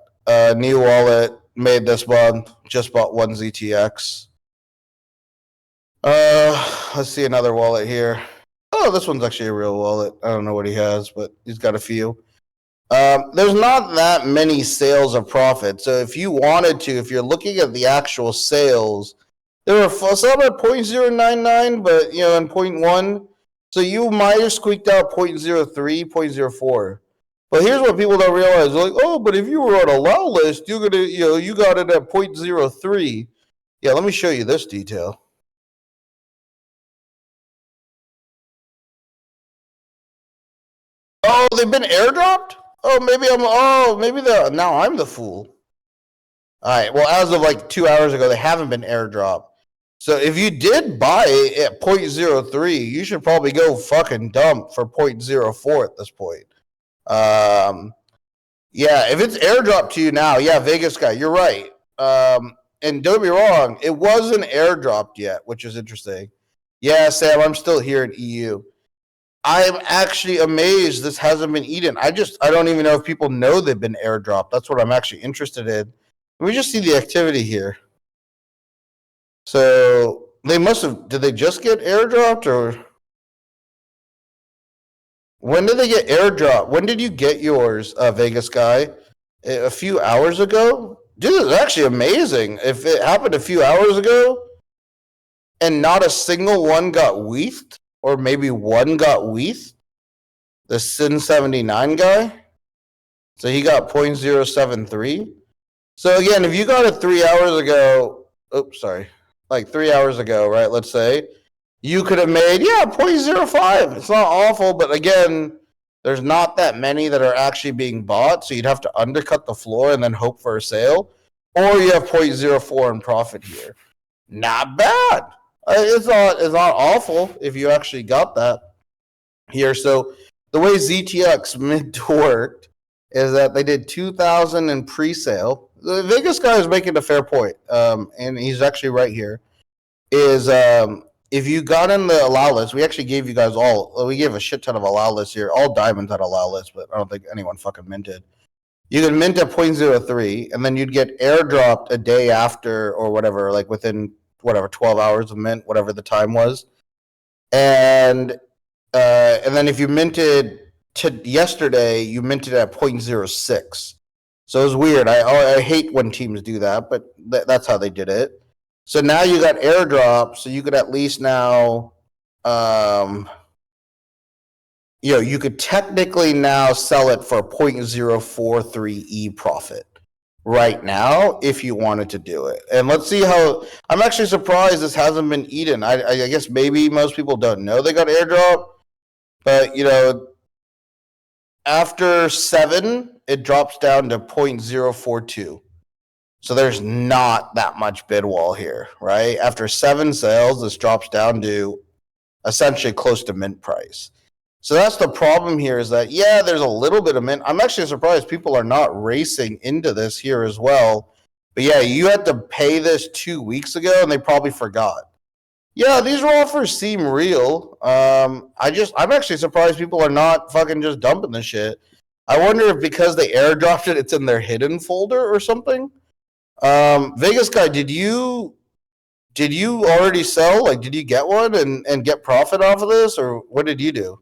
New wallet made this month, just bought one ZTX. Let's see another wallet here. Oh, this one's actually a real wallet. I don't know what he has, but he's got a few. There's not that many sales of profit. So if you wanted to, if you're looking at the actual sales, there were some at 0.099, but in 0.1. So you might have squeaked out 0.03, 0.04. But here's what people don't realize. They're like, oh, but if you were on a allow list, you got it at 0.03. Yeah, let me show you this detail. Oh, they've been airdropped? now I'm the fool. All right. Well, as of like 2 hours ago, they haven't been airdropped. So if you did buy it at 0.03, you should probably go fucking dump for 0.04 at this point. Yeah, if it's airdropped to you now, yeah, Vegas guy, you're right. And don't be wrong, it wasn't airdropped yet, which is interesting. Yeah, Sam, I'm still here in EU. I'm actually amazed this hasn't been eaten. I don't even know if people know they've been airdropped. That's what I'm actually interested in. We just see the activity here. So they must have. Did they just get airdropped, or when did they get airdropped? When did you get yours, Vegas guy? A few hours ago, dude. It's actually amazing. If it happened a few hours ago, and not a single one got weethed, or maybe one got weethed, the Sin 79 guy. So he got 0.073. So again, if you got it 3 hours ago, like 3 hours ago, right? Let's say you could have made 0.05. It's not awful, but again, there's not that many that are actually being bought, so you'd have to undercut the floor and then hope for a sale, or you have 0.04 in profit here. Not bad. It's not awful if you actually got that here. So the way ZTX Mint worked is that they did 2,000 in pre-sale. The Vegas guy is making a fair point, and he's actually right here. Is if you got in the allow list, we actually gave you guys we gave a shit ton of allow lists here. All diamonds had allow lists, but I don't think anyone fucking minted. You could mint at 0.03, and then you'd get airdropped a day after or whatever, like within 12 hours of mint, whatever the time was. And then if you minted yesterday, you minted at 0.06. So it was weird. I hate when teams do that, but that's how they did it. So now you got airdrop, so you could at least now, you could technically now sell it for 0.043 profit right now if you wanted to do it. And let's see how. I'm actually surprised this hasn't been eaten. I guess maybe most people don't know they got airdrop, but after 7, it drops down to 0.042. So there's not that much bid wall here, right? After 7 sales, this drops down to essentially close to mint price. So that's the problem here is that, there's a little bit of mint. I'm actually surprised people are not racing into this here as well. But you had to pay this 2 weeks ago and they probably forgot. Yeah, these offers seem real. I'm actually surprised people are not fucking just dumping this shit. I wonder if because they airdropped it, it's in their hidden folder or something. Vegas guy, did you already sell? Like, did you get one and get profit off of this, or what did you do?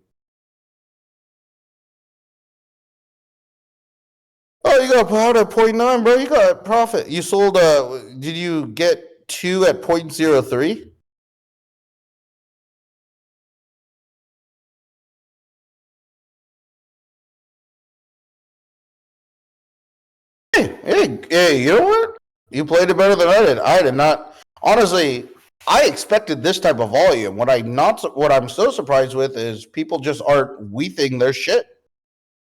Oh, you got out at 0.9, bro. You got profit. You sold. Did you get 2 at 0.03? Hey, you know what? You played it better than I did. I did not. Honestly, I expected this type of volume. What I'm so surprised with is people just aren't weething their shit.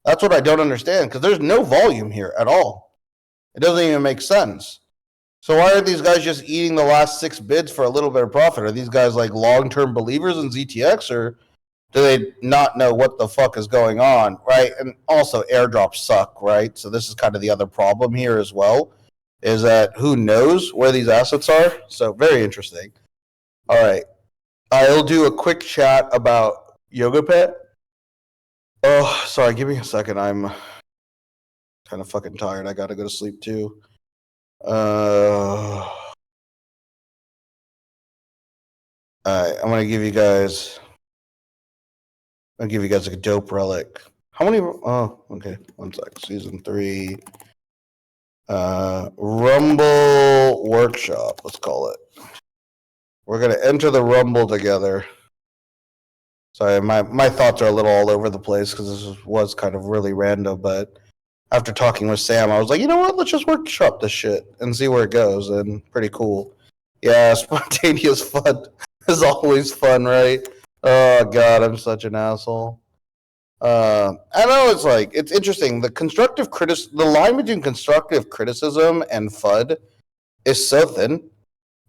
That's what I don't understand, because there's no volume here at all. It doesn't even make sense. So why are these guys just eating the last 6 bids for a little bit of profit? Are these guys like long-term believers in ZTX, or do they not know what the fuck is going on, right? And also, airdrops suck, right? So this is kind of the other problem here as well, is that who knows where these assets are? So very interesting. All right. I'll do a quick chat about Yoga Pet. Oh, sorry. Give me a second. I'm kind of fucking tired. I got to go to sleep too. All right. I'm going to give you guys... I'll give you guys a dope relic. How many? Oh, okay. 1 sec. Season 3. Rumble Workshop, let's call it. We're going to enter the Rumble together. Sorry, my thoughts are a little all over the place because this was kind of really random, but after talking with Sam, I was like, you know what? Let's just workshop this shit and see where it goes, and pretty cool. Yeah, spontaneous fun is always fun, right? Oh, God, I'm such an asshole. I know it's like it's interesting. The line between constructive criticism and FUD is so thin.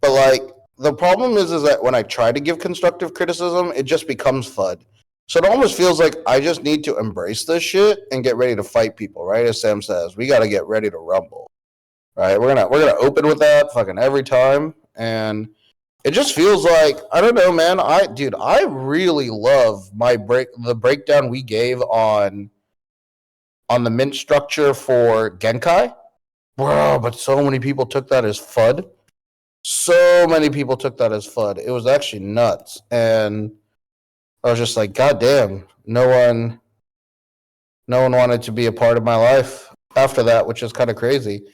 But like the problem is that when I try to give constructive criticism, it just becomes FUD. So it almost feels like I just need to embrace this shit and get ready to fight people, right? As Sam says, we got to get ready to rumble, right? We're gonna open with that fucking every time, and it just feels like I don't know, man. I really love the breakdown we gave on the mint structure for Genkai, bro. But so many people took that as FUD. So many people took that as FUD. It was actually nuts, and I was just like, God damn, no one wanted to be a part of my life after that, which is kind of crazy.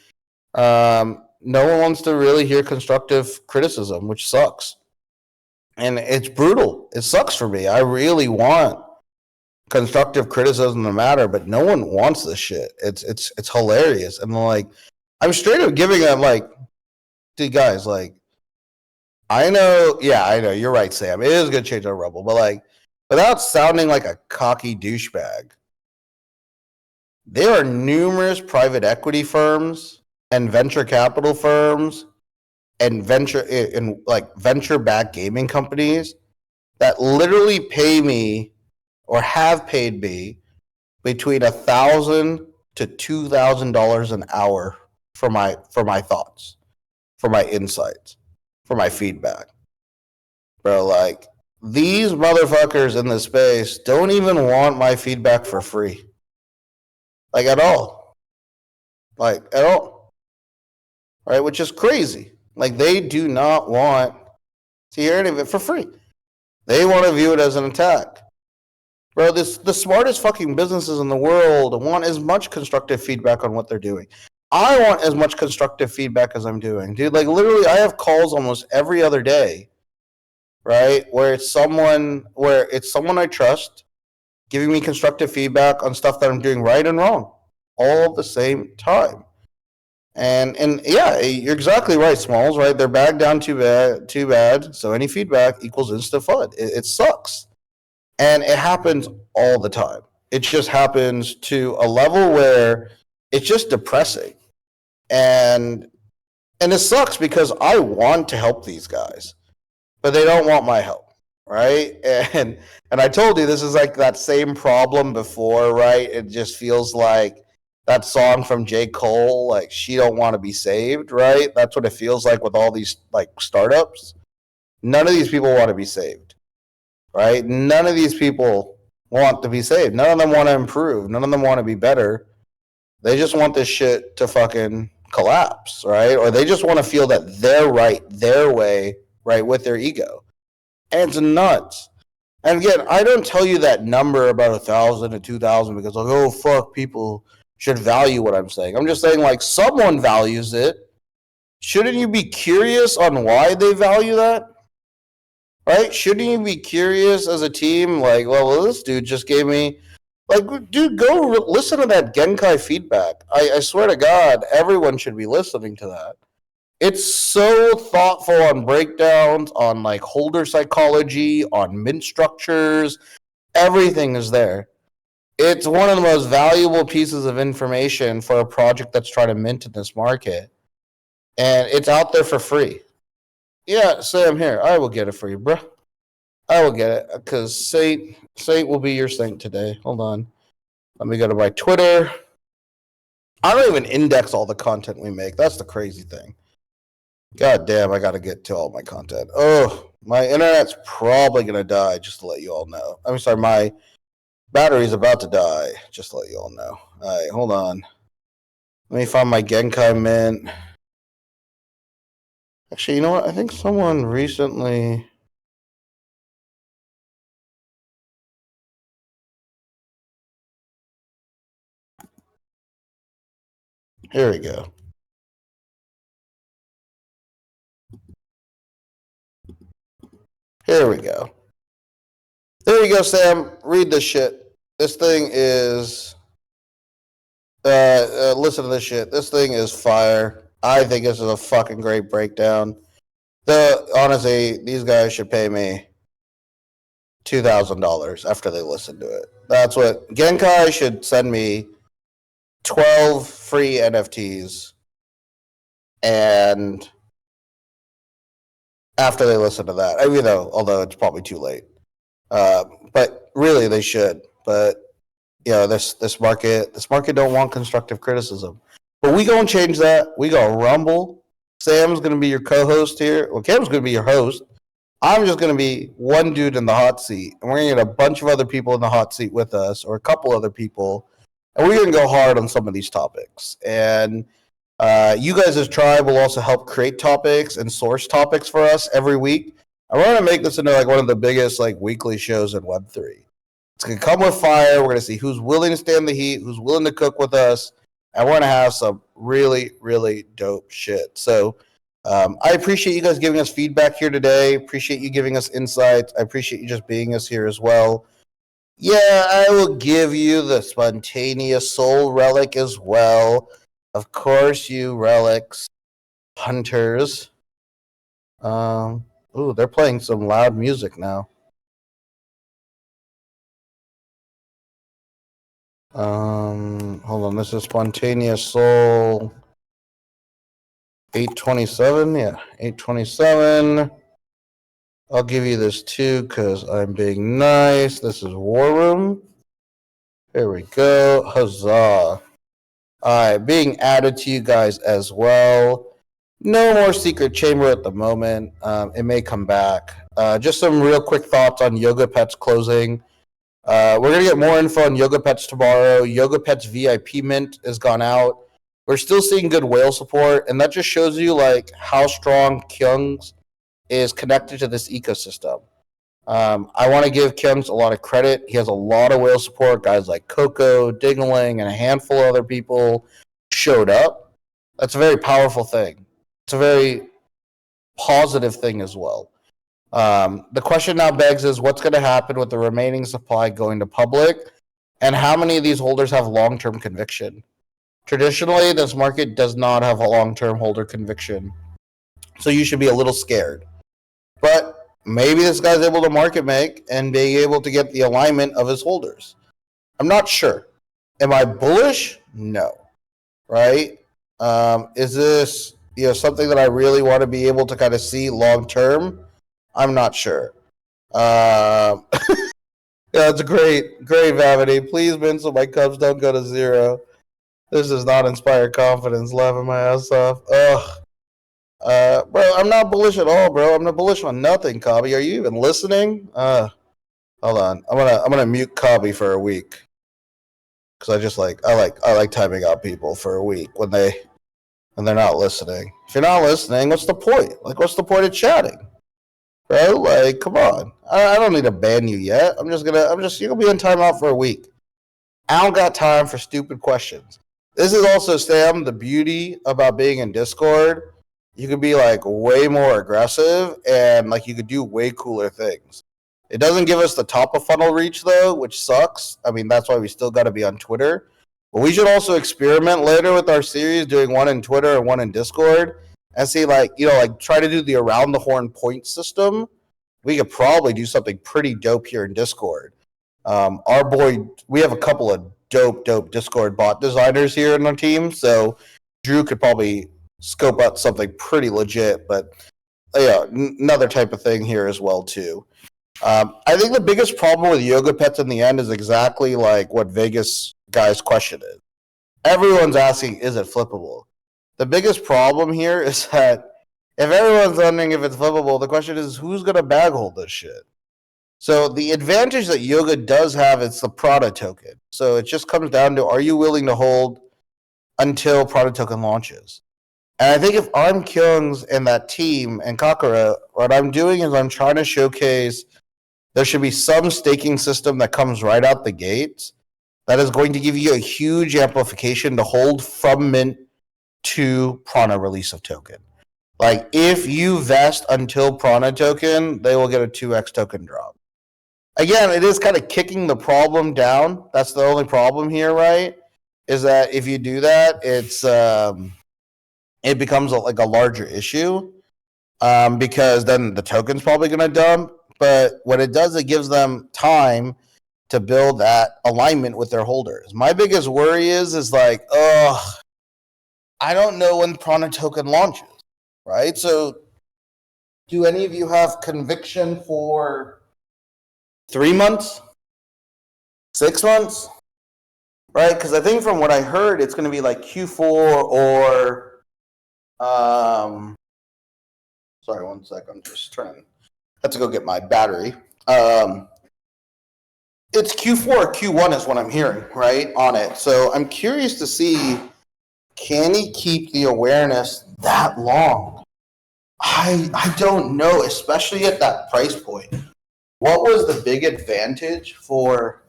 No one wants to really hear constructive criticism, which sucks. And it's brutal. It sucks for me. I really want constructive criticism to matter, but no one wants this shit. It's hilarious. And like I'm straight up giving them like, dude, guys, like I know, you're right, Sam. It is gonna change our Rumble, but like without sounding like a cocky douchebag, there are numerous private equity firms and venture capital firms and venture backed gaming companies that literally pay me or have paid me between $1,000 to $2,000 an hour for my thoughts, for my insights, for my feedback. Bro, like these motherfuckers in this space don't even want my feedback for free. Like at all. Like at all. Right? Which is crazy. Like they do not want to hear any of it for free. They want to view it as an attack. Bro, the smartest fucking businesses in the world want as much constructive feedback on what they're doing. I want as much constructive feedback as I'm doing. Dude, like literally I have calls almost every other day, right? Where it's someone I trust giving me constructive feedback on stuff that I'm doing right and wrong all at the same time. And yeah, you're exactly right, Smalls, right? They're bagged down too bad. So any feedback equals instant FUD. It sucks. And it happens all the time. It just happens to a level where it's just depressing. And it sucks because I want to help these guys, but they don't want my help, right? And I told you this is like that same problem before, right? It just feels like that song from J. Cole, like She Don't Want to Be Saved, right? That's what it feels like with all these like startups. None of these people want to be saved, right? None of these people want to be saved. None of them want to improve. None of them want to be better. They just want this shit to fucking collapse, right? Or they just want to feel that they're right their way, right, with their ego. And it's nuts. And again, I don't tell you that number about 1,000 to 2,000 because like, oh fuck, people should value what I'm saying. I'm just saying like someone values it. Shouldn't you be curious on why they value that? Right? Shouldn't you be curious as a team? Like, well, this dude just gave me, like, dude, go listen to that Genkai feedback. I swear to God, everyone should be listening to that. It's so thoughtful on breakdowns, on like holder psychology, on mint structures. Everything is there. It's one of the most valuable pieces of information for a project that's trying to mint in this market. And it's out there for free. Yeah, Sam, here. I will get it for you, bro. I will get it because Saint will be your saint today. Hold on. Let me go to my Twitter. I don't even index all the content we make. That's the crazy thing. God damn, I got to get to all my content. Oh, my internet's probably going to die, just to let you all know. I'm sorry, my battery's about to die, just to let you all know. All right, hold on. Let me find my Genkai mint. Actually, you know what? I think someone recently... Here we go. Here we go. There you go, Sam. Read this shit. This thing is... listen to this shit. This thing is fire. I think this is a fucking great breakdown. Honestly, these guys should pay me $2,000 after they listen to it. That's what Genkai should send me 12 free NFTs, and after they listen to that, I mean, although it's probably too late, but really they should. But this market don't want constructive criticism, but we gonna change that. We gonna rumble. Sam's gonna be your co-host here. Well, Cam's gonna be your host. I'm just gonna be one dude in the hot seat, and we're gonna get a bunch of other people in the hot seat with us, or a couple other people, and we're gonna go hard on some of these topics. And you guys as tribe will also help create topics and source topics for us every week. I want to make this into like one of the biggest like weekly shows in Web3. It's gonna come with fire. We're gonna see who's willing to stand the heat, who's willing to cook with us, and we're gonna have some really, really dope shit. So I appreciate you guys giving us feedback here today. Appreciate you giving us insights. I appreciate you just being us here as well. Yeah, I will give you the spontaneous soul relic as well. Of course, you relics hunters. Ooh, they're playing some loud music now. Hold on. This is Spontaneous Soul 827. Yeah, 827. I'll give you this too because I'm being nice. This is War Room. There we go. Huzzah. All right, being added to you guys as well. No more secret chamber at the moment. It may come back. Just some real quick thoughts on Yoga Pets closing. We're going to get more info on Yoga Pets tomorrow. Yoga Pets VIP mint has gone out. We're still seeing good whale support, and that just shows you like how strong Kyung's is connected to this ecosystem. I want to give Kyung's a lot of credit. He has a lot of whale support. Guys like Coco, Dingling, and a handful of other people showed up. That's a very powerful thing. It's a very positive thing as well. The question now begs is what's going to happen with the remaining supply going to public, and how many of these holders have long-term conviction? Traditionally, this market does not have a long-term holder conviction, so you should be a little scared. But maybe this guy's able to market make and being able to get the alignment of his holders. I'm not sure. Am I bullish? No. Right? Is this something that I really want to be able to kind of see long-term? I'm not sure. Yeah, it's a great vanity. Please, man, so my Cubs don't go to 0. This does not inspire confidence. Laughing my ass off. Ugh. Bro, I'm not bullish at all, bro. I'm not bullish on nothing, Cobby. Are you even listening? Hold on. I'm gonna mute Cobby for a week. Cause I like timing out people for a week when they're not listening. If you're not listening, what's the point? Like, what's the point of chatting? Bro, like, come on. I don't need to ban you yet. you're gonna be in timeout for a week. I don't got time for stupid questions. This is also, Sam, the beauty about being in Discord. You could be like way more aggressive and like you could do way cooler things. It doesn't give us the top of funnel reach though, which sucks. I mean, that's why we still got to be on Twitter. But we should also experiment later with our series, doing one in Twitter and one in Discord, and see like try to do the around the horn point system. We could probably do something pretty dope here in Discord. We have a couple of dope Discord bot designers here in our team, so Drew could probably scope out something pretty legit. But yeah, another type of thing here as well too. I think the biggest problem with Yoga Pets in the end is exactly like what Vegas guy's question is. Everyone's asking, is it flippable? The biggest problem here is that if everyone's wondering if it's flippable, the question is who's going to bag hold this shit? So the advantage that Yoga does have is the Prada token. So it just comes down to, are you willing to hold until Prada token launches? And I think if I'm Kyung's and that team and Kakara, what I'm doing is I'm trying to showcase there should be some staking system that comes right out the gates that is going to give you a huge amplification to hold from mint to Prana release of token. Like if you vest until Prana token, they will get a 2x token drop. Again, it is kind of kicking the problem down. That's the only problem here, right? Is that if you do that, it becomes like a larger issue because then the token's probably going to dump. but what it does, it gives them time to build that alignment with their holders. My biggest worry is like, I don't know when Prana token launches, right? So do any of you have conviction for 3 months, 6 months, right? Because I think from what I heard, it's going to be like Q4 or, sorry, 1 sec. I'm just trying. Have to go get my battery. It's Q4 or Q1 is what I'm hearing, right, on it. So I'm curious to see, can he keep the awareness that long? I don't know, especially at that price point. What was the big advantage for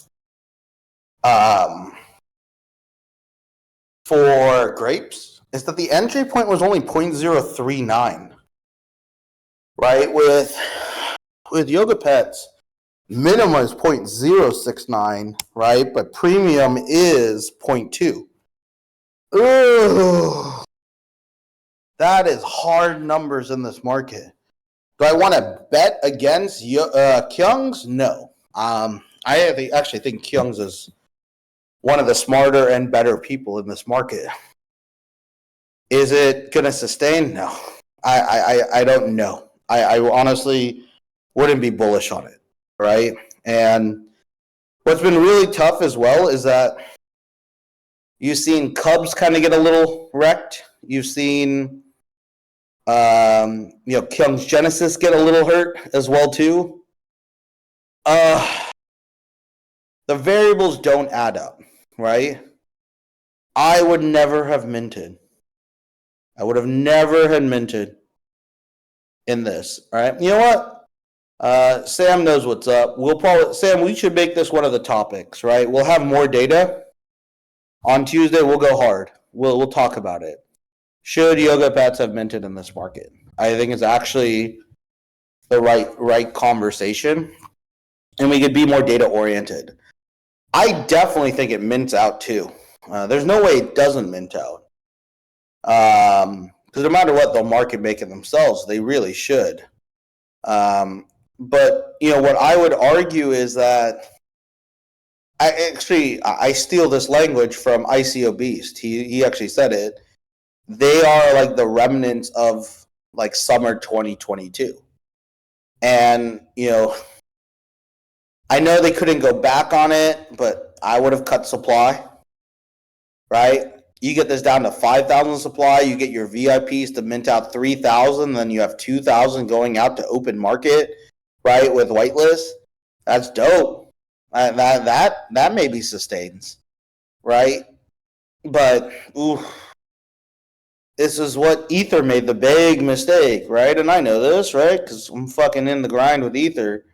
grapes is that the entry point was only 0.039, right? With Yoga Pets, minimum is 0.069, right? But premium is 0.2. Ugh. That is hard numbers in this market. Do I want to bet against Kyung's? No. I actually think Kyung's is one of the smarter and better people in this market. Is it going to sustain? No. I don't know. I honestly wouldn't be bullish on it, right? And what's been really tough as well is that you've seen Cubs kind of get a little wrecked. You've seen Kyung's Genesis get a little hurt as well too. The variables don't add up, right? I would never have minted. I would have never had minted in this. All right. You know what? Sam knows what's up. Sam, we should make this one of the topics, right? We'll have more data. On Tuesday, we'll go hard. We'll talk about it. Should Yoga Pets have minted in this market? I think it's actually the right conversation, and we could be more data oriented. I definitely think it mints out too. There's no way it doesn't mint out. Because no matter what, they'll market make it themselves. They really should. But what I would argue is that I steal this language from ICO Beast. He actually said it. They are like the remnants of like summer 2022. And, I know they couldn't go back on it, but I would have cut supply, right? You get this down to 5,000 supply, you get your VIPs to mint out 3,000, then you have 2,000 going out to open market, right, with whitelist. That's dope. That maybe sustains, right? But, this is what Ether made the big mistake, right? And I know this, right? Because I'm fucking in the grind with Ether.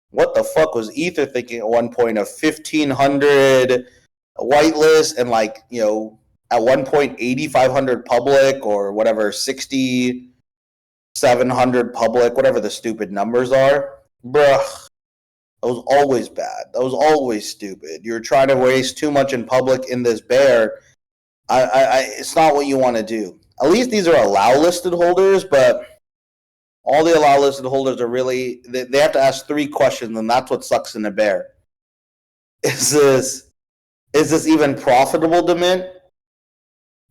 What the fuck was Ether thinking at one point of 1,500 whitelist and at one point 8,500 public or whatever, 6,700 public, whatever the stupid numbers are? Bruh, that was always bad. That was always stupid. You're trying to waste too much in public in this bear. It's not what you want to do. At least these are allow listed holders, but all the allow listed holders are really, they have to ask 3 questions, and that's what sucks in a bear. Is this even profitable to mint?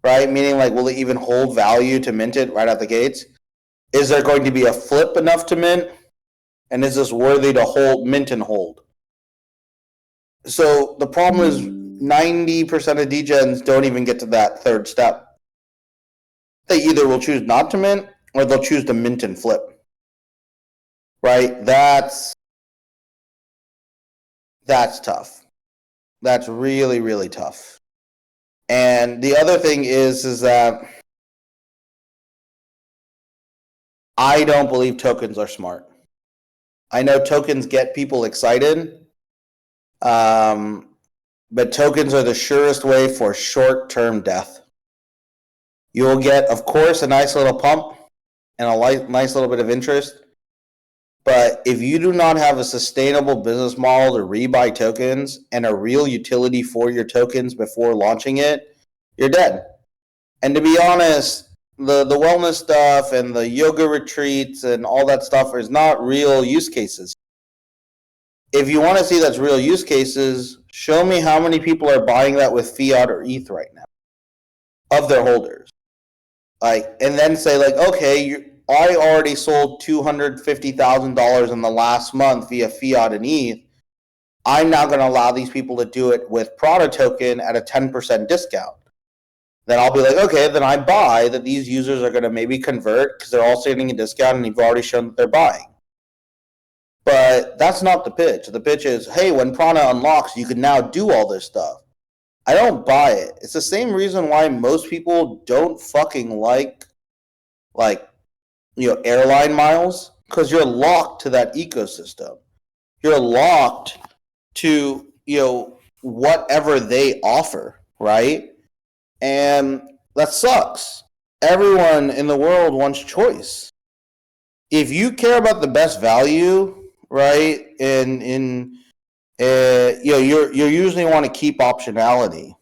Right? Meaning, will it even hold value to mint it right out the gates? Is there going to be a flip enough to mint? And is this worthy to mint and hold? So the problem is 90% of degens don't even get to that third step. They either will choose not to mint or they'll choose to mint and flip. Right? That's tough. That's really, really tough. And the other thing is that I don't believe tokens are smart. I know tokens get people excited, but tokens are the surest way for short-term death. You will get, of course, a nice little pump and a nice little bit of interest. But if you do not have a sustainable business model to rebuy tokens and a real utility for your tokens before launching it, you're dead. And to be honest, the wellness stuff and the yoga retreats and all that stuff is not real use cases. if you want to see that's real use cases, show me how many people are buying that with fiat or ETH right now of their holders. Like, and then say like, okay, I already sold $250,000 in the last month via fiat and ETH. I'm now going to allow these people to do it with Prada token at a 10% discount. Then I'll be like, okay, then I buy that these users are going to maybe convert because they're all getting a discount and you've already shown that they're buying. But that's not the pitch. The pitch is, hey, when Prana unlocks, you can now do all this stuff. I don't buy it. It's the same reason why most people don't fucking like airline miles, because you're locked to that ecosystem. You're locked to, whatever they offer, right? And that sucks. Everyone in the world wants choice. If you care about the best value, right, you usually want to keep optionality,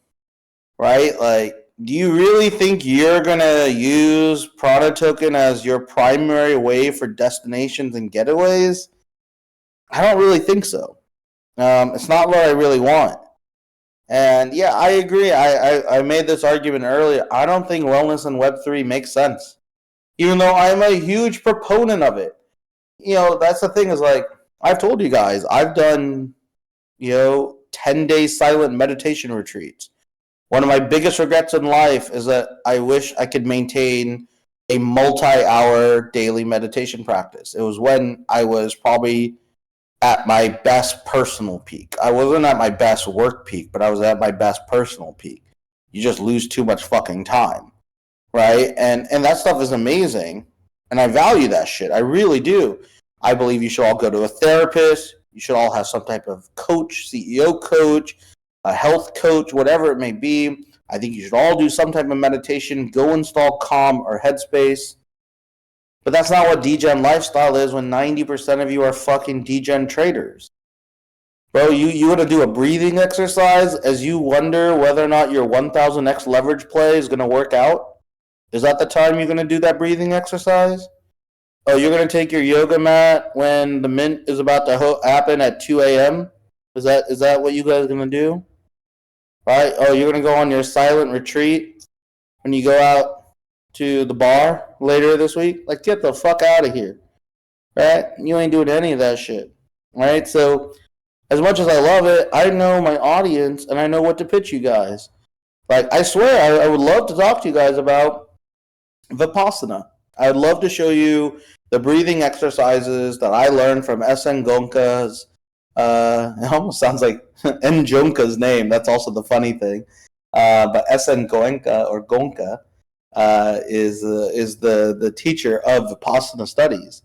right? Like, do you really think you're gonna use Prada token as your primary way for destinations and getaways? I don't really think so. It's not what I really want. And yeah, I agree. I made this argument earlier. I don't think wellness in Web3 makes sense, even though I'm a huge proponent of it. That's the thing is like, I've told you guys, I've done, 10-day silent meditation retreats. One of my biggest regrets in life is that I wish I could maintain a multi-hour daily meditation practice. It was when I was probably at my best personal peak. I wasn't at my best work peak, but I was at my best personal peak. You just lose too much fucking time, right? And that stuff is amazing, and I value that shit. I really do. I believe you should all go to a therapist. You should all have some type of coach, CEO coach, a health coach, whatever it may be. I think you should all do some type of meditation. Go install Calm or Headspace. But that's not what degen lifestyle is when 90% of you are fucking degen traders. Bro, you want to do a breathing exercise as you wonder whether or not your 1000x leverage play is going to work out? Is that the time you're going to do that breathing exercise? Oh, you're going to take your yoga mat when the mint is about to happen at 2 a.m.? Is that what you guys are going to do? Right? Oh, you're going to go on your silent retreat when you go out to the bar later this week? Like, get the fuck out of here. Right? You ain't doing any of that shit. Right? So, as much as I love it, I know my audience and I know what to pitch you guys. Like, I swear, I would love to talk to you guys about Vipassana. I would love to show you the breathing exercises that I learned from S.N. Gonka's. It almost sounds like N. Jonka's name. That's also the funny thing. But S.N. Gonka is the teacher of Vipassana studies.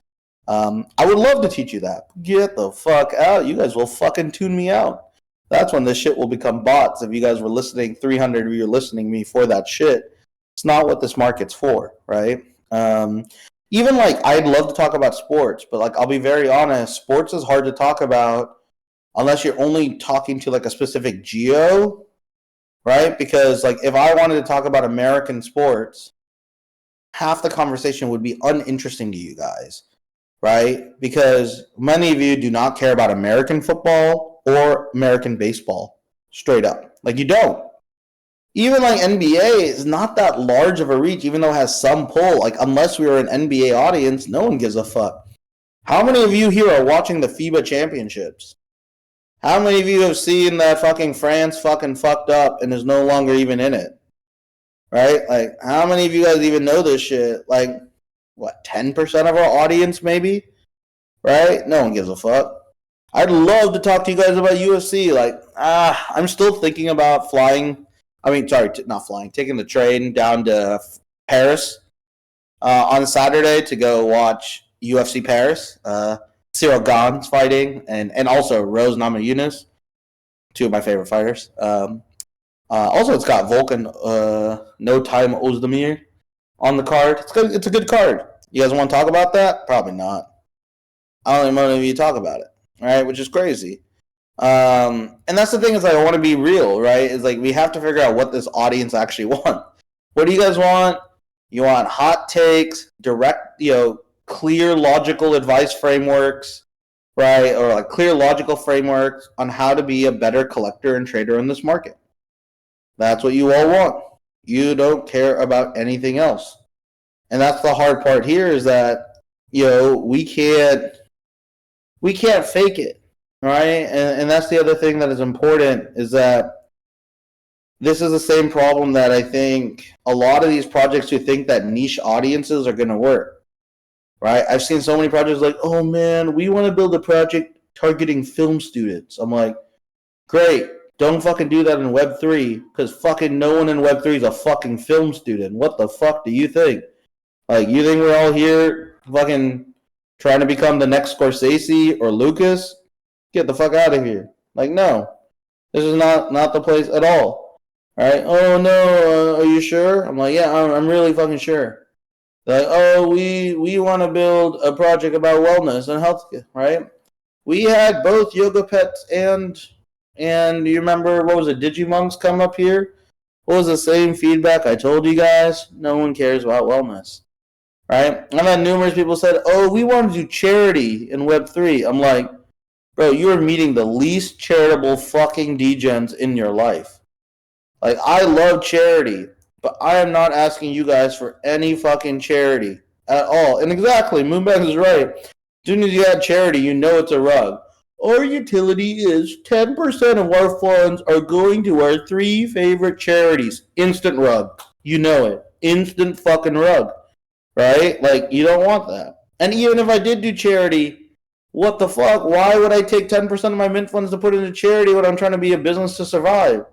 I would love to teach you that. Get the fuck out. You guys will fucking tune me out. That's when this shit will become bots. If you guys were listening, 300 of you are listening to me for that shit. It's not what this market's for, right? Even like, I'd love to talk about sports, but like, I'll be very honest, sports is hard to talk about unless you're only talking to like a specific geo, right? Because like, if I wanted to talk about American sports, half the conversation would be uninteresting to you guys, right? Because many of you do not care about American football or American baseball, straight up. Like, you don't. Even like NBA is not that large of a reach, even though it has some pull. Like, unless we were an NBA audience, no one gives a fuck. How many of you here are watching the FIBA championships? How many of you have seen that fucking France fucking fucked up and is no longer even in it? Right? Like, how many of you guys even know this shit? Like, what, 10% of our audience maybe? Right? No one gives a fuck. I'd love to talk to you guys about UFC. Like, I'm still thinking about taking the train down to Paris on Saturday to go watch UFC Paris. Cyril Gane's fighting, and also Rose Namajunas, two of my favorite fighters. Also, it's got Volkan No Time Ozdemir on the card. It's a good card. You guys want to talk about that? Probably not. I don't even know if you talk about it, right? Which is crazy. And that's the thing is, like, I want to be real, right? Is like, we have to figure out what this audience actually want. What do you guys want? You want hot takes, direct, clear, logical advice frameworks, right? Or like clear logical frameworks on how to be a better collector and trader in this market. That's what you all want. You don't care about anything else. And that's the hard part here is that, we can't fake it, right? And that's the other thing that is important is that this is the same problem that I think a lot of these projects who think that niche audiences are going to work, right? I've seen so many projects like, oh man, we want to build a project targeting film students. I'm like, great. Don't fucking do that in Web3 because fucking no one in Web3 is a fucking film student. What the fuck do you think? Like, you think we're all here fucking trying to become the next Scorsese or Lucas? Get the fuck out of here. Like, no. This is not the place at all. All right? Oh, no, are you sure? I'm like, yeah, I'm really fucking sure. They're like, oh, we want to build a project about wellness and health, right? We had both Yoga Pets and you remember, what was it, Digimonks come up here? What was the same feedback I told you guys? No one cares about wellness. Right? I've had numerous people said, oh, we want to do charity in Web3. I'm like, bro, you are meeting the least charitable fucking degens in your life. Like, I love charity, but I am not asking you guys for any fucking charity at all. And exactly, Moonbag is right. As soon as you add charity, you know it's a rug. Our utility is 10% of our funds are going to our 3 favorite charities. Instant rug. You know it. Instant fucking rug. Right? Like, you don't want that. And even if I did do charity, what the fuck? Why would I take 10% of my mint funds to put into charity when I'm trying to be a business to survive?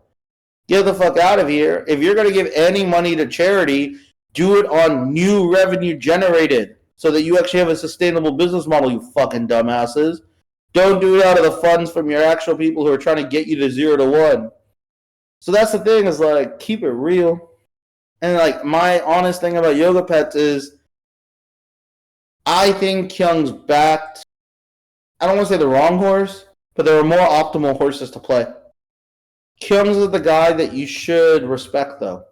Get the fuck out of here. If you're going to give any money to charity, do it on new revenue generated so that you actually have a sustainable business model, you fucking dumbasses. Don't do it out of the funds from your actual people who are trying to get you to 0 to 1. So that's the thing is, like, keep it real. And, like, my honest thing about Yoga Pets is I think Kyung's backed, I don't want to say the wrong horse, but there are more optimal horses to play. Kyung's is the guy that you should respect, though.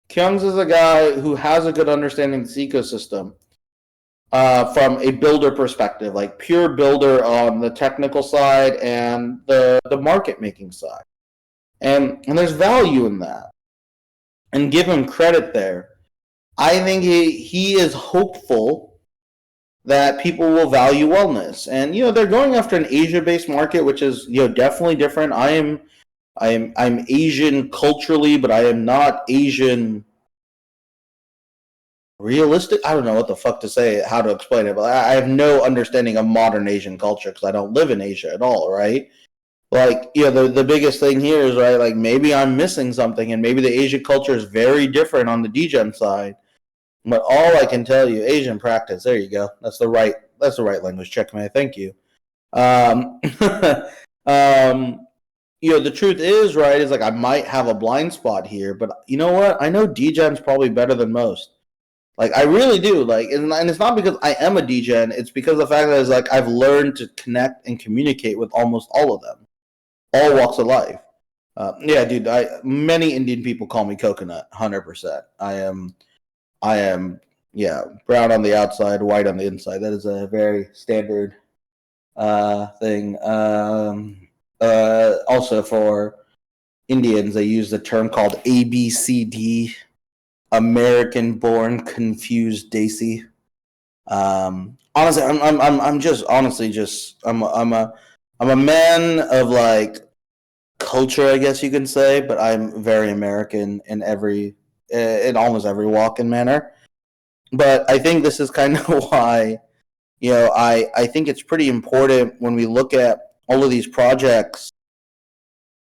Kyung's is a guy who has a good understanding of this ecosystem. From a builder perspective, like pure builder on the technical side and the market making side. And there's value in that. And give him credit there. I think he is hopeful that people will value wellness. And they're going after an Asia-based market, which is definitely different. I'm Asian culturally, but I am not Asian realistic. I don't know what the fuck to say, how to explain it, but I have no understanding of modern Asian culture because I don't live in Asia at all, right? Like, the biggest thing here is, right, like, maybe I'm missing something, and maybe the Asian culture is very different on the degen side. But all I can tell you, Asian practice, there you go. That's the right language, checkmate. Thank you. The truth is, right, is like I might have a blind spot here, but you know what? I know degen's probably better than most. Like, I really do. Like, and it's not because I am a degen. It's because the fact that it's like I've learned to connect and communicate with almost all of them, all walks of life. Yeah, dude. Many Indian people call me coconut. 100%. I am. Yeah, brown on the outside, white on the inside. That is a very standard thing. Also for Indians, they use the term called ABCD. American-born confused Daisy. Honestly, I'm a man of like culture, I guess you can say, but I'm very American in almost every walk and manner. But I think this is kind of why, I think it's pretty important when we look at all of these projects.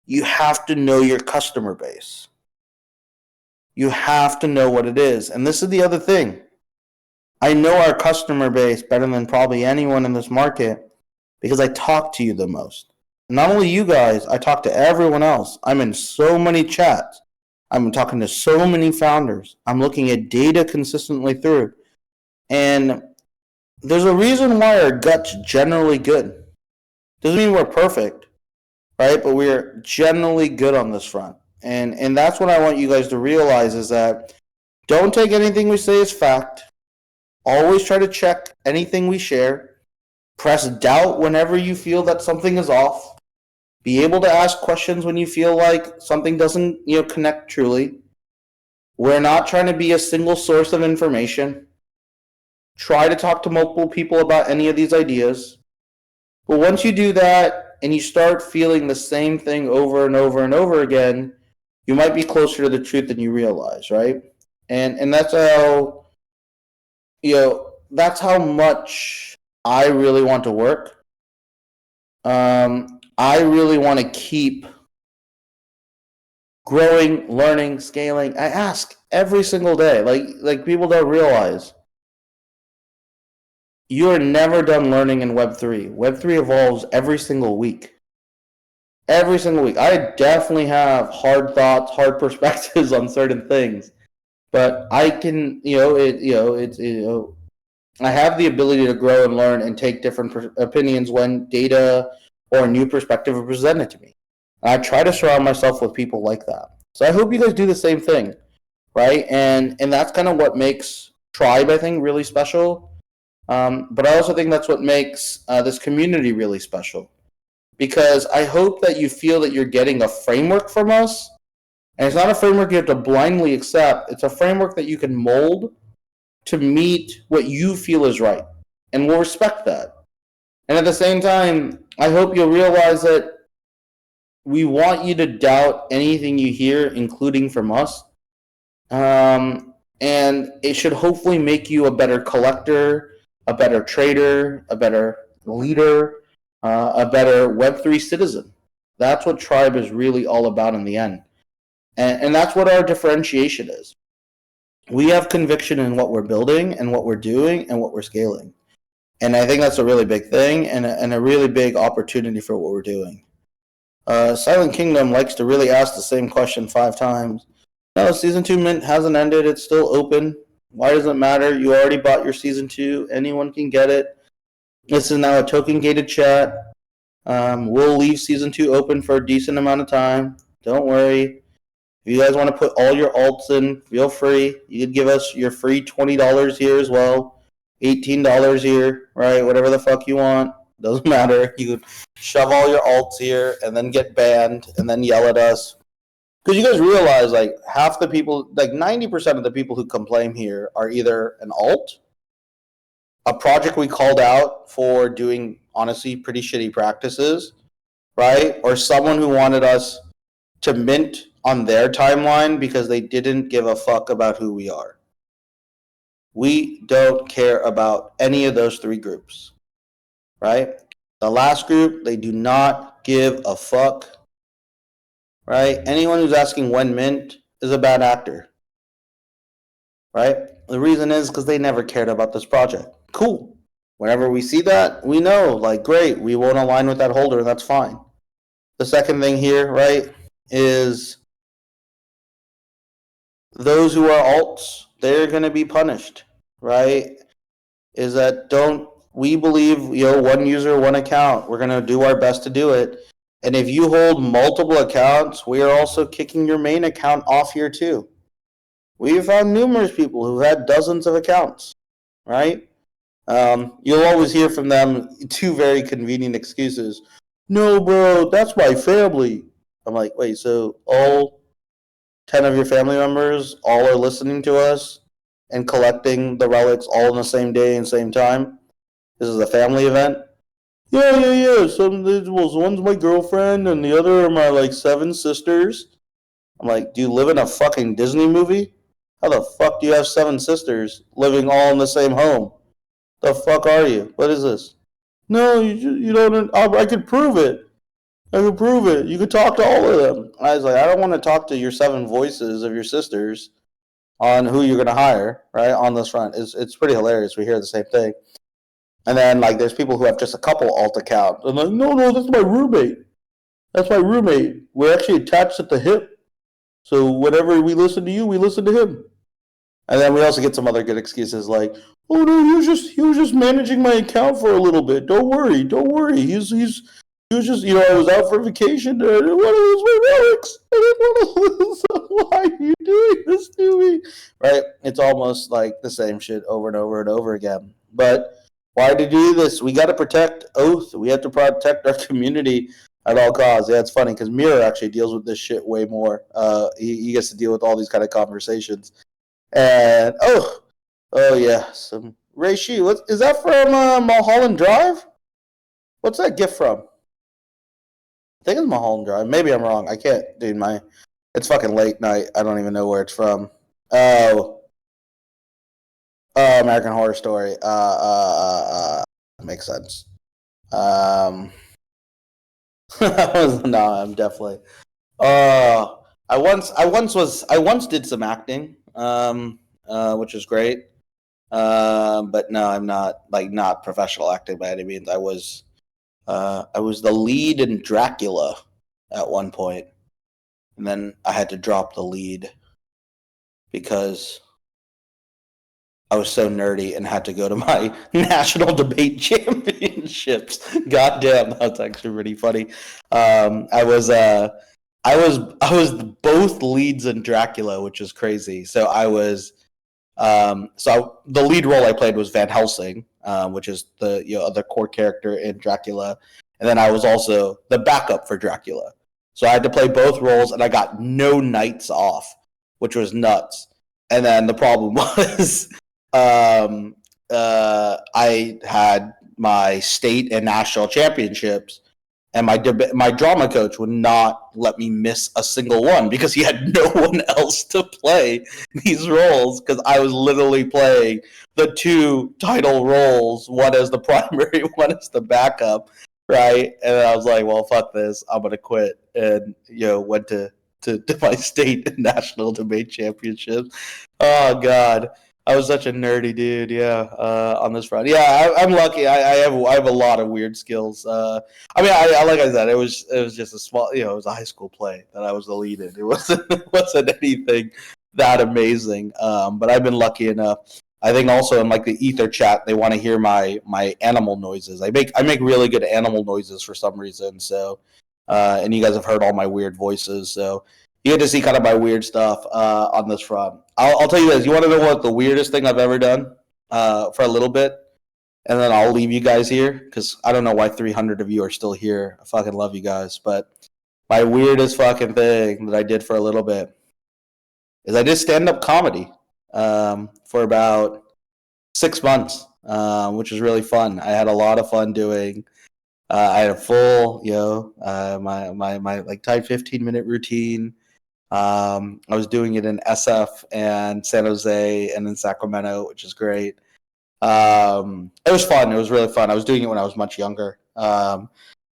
You have to know your customer base. You have to know what it is. And this is the other thing. I know our customer base better than probably anyone in this market because I talk to you the most. Not only you guys, I talk to everyone else. I'm in so many chats. I'm talking to so many founders. I'm looking at data consistently through. And there's a reason why our gut's generally good. Doesn't mean we're perfect, right? But we're generally good on this front. And that's what I want you guys to realize is that don't take anything we say as fact. Always try to check anything we share. Press doubt whenever you feel that something is off. Be able to ask questions when you feel like something doesn't, connect truly. We're not trying to be a single source of information. Try to talk to multiple people about any of these ideas. But once you do that and you start feeling the same thing over and over and over again, you might be closer to the truth than you realize, right? And that's how, that's how much I really want to work. I really want to keep growing, learning, scaling. I ask every single day. Like people don't realize. You are never done learning in Web3. Web3 evolves every single week. Every single week. I definitely have hard thoughts, hard perspectives on certain things, but I can, I have the ability to grow and learn and take different opinions when data or a new perspective are presented to me. And I try to surround myself with people like that. So I hope you guys do the same thing, right? And that's kind of what makes Tribe, I think, really special. But I also think that's what makes this community really special. Because I hope that you feel that you're getting a framework from us. And it's not a framework you have to blindly accept. It's a framework that you can mold to meet what you feel is right. And we'll respect that. And at the same time, I hope you'll realize that we want you to doubt anything you hear, including from us. And it should hopefully make you a better collector, a better trader, a better leader, a better Web3 citizen. That's what Tribe is really all about in the end. And that's what our differentiation is. We have conviction in what we're building and what we're doing and what we're scaling. And I think that's a really big thing and a really big opportunity for what we're doing. Silent Kingdom likes to really ask the same question 5 times. No, Season 2 Mint hasn't ended. It's still open. Why does it matter? You already bought your Season 2. Anyone can get it. This is now a token-gated chat. We'll leave Season 2 open for a decent amount of time. Don't worry. If you guys want to put all your alts in, feel free. You could give us your free $20 here as well. $18 here, right? Whatever the fuck you want. Doesn't matter. You could shove all your alts here and then get banned and then yell at us. Because you guys realize, like, half the people, like 90% of the people who complain here are either an alt, a project we called out for doing, honestly, pretty shitty practices, right? Or someone who wanted us to mint on their timeline because they didn't give a fuck about who we are. We don't care about any of those 3 groups, right? The last group, they do not give a fuck, right? Anyone who's asking when mint is a bad actor, right? The reason is because they never cared about this project. Cool. Whenever we see that, we know, like, great, we won't align with that holder, and that's fine. The second thing here, right, is those who are alts, they're going to be punished, right? Is that we believe, one user, one account. We're going to do our best to do it. And if you hold multiple accounts, we are also kicking your main account off here too. We've found numerous people who had dozens of accounts, right? You'll always hear from them 2 very convenient excuses. No, bro, that's my family. I'm like, wait, so all 10 of your family members all are listening to us and collecting the relics all in the same day and same time? This is a family event? Yeah. One's my girlfriend and the other are my 7 sisters. I'm like, do you live in a fucking Disney movie? How the fuck do you have 7 sisters living all in the same home? The fuck are you? What is this? No, you don't. I could prove it. You could talk to all of them. I was like, I don't want to talk to your 7 voices of your sisters on who you're going to hire, right, on this front. It's pretty hilarious. We hear the same thing. And then, there's people who have just a couple alt accounts. I'm like, no, that's my roommate. We're actually attached at the hip. So whenever we listen to you, we listen to him. And then we also get some other good excuses like, oh no, he was just managing my account for a little bit. Don't worry. He was just, I was out for vacation and I didn't want to lose my relics. I didn't want to lose them. Why are you doing this to me? Right? It's almost like the same shit over and over and over again. But Why did you do this? We got to protect Oath. We have to protect our community at all costs. Yeah, it's funny because Mirror actually deals with this shit way more. He gets to deal with all these kind of conversations. And oh yeah, some Reishi. What is that from Mulholland Drive? What's that gift from? I think it's Mulholland Drive. Maybe I'm wrong. I can't, dude. It's fucking late night. I don't even know where it's from. Oh, American Horror Story. Makes sense. No, I'm definitely. I once did some acting, which is great. But no, I'm not professional acting by any means. I was the lead in Dracula at one point, and then I had to drop the lead because I was so nerdy and had to go to my national debate championships. God damn, that's actually really funny. I was both leads in Dracula, which is crazy. So the lead role I played was Van Helsing, which is the other core character in Dracula, and then I was also the backup for Dracula. So I had to play both roles, and I got no nights off, which was nuts. And then the problem was, I had my state and national championships, and my drama coach would not let me miss a single one because he had no one else to play these roles because I was literally playing the two title roles, one as the primary, one as the backup, right? And I was like, well, fuck this, I'm gonna quit, and went to my state and national debate championships. Oh god. I was such a nerdy dude, yeah. On this front, yeah, I'm lucky. I have a lot of weird skills. I mean, I like I said, it was just a small, it was a high school play that I was the lead in. It wasn't anything that amazing. But I've been lucky enough. I think also in like the ether chat, they want to hear my animal noises. I make really good animal noises for some reason. So, and you guys have heard all my weird voices, so you get to see kind of my weird stuff on this front. I'll tell you this. You want to know what the weirdest thing I've ever done for a little bit? And then I'll leave you guys here because I don't know why 300 of you are still here. I fucking love you guys. But my weirdest fucking thing that I did for a little bit is I did stand-up comedy for about 6 months, which was really fun. I had a lot of fun doing. I had a full, my like tight 15-minute routine. I was doing it in SF and San Jose and in Sacramento, which is great. It was fun. It was really fun. I was doing it when I was much younger. But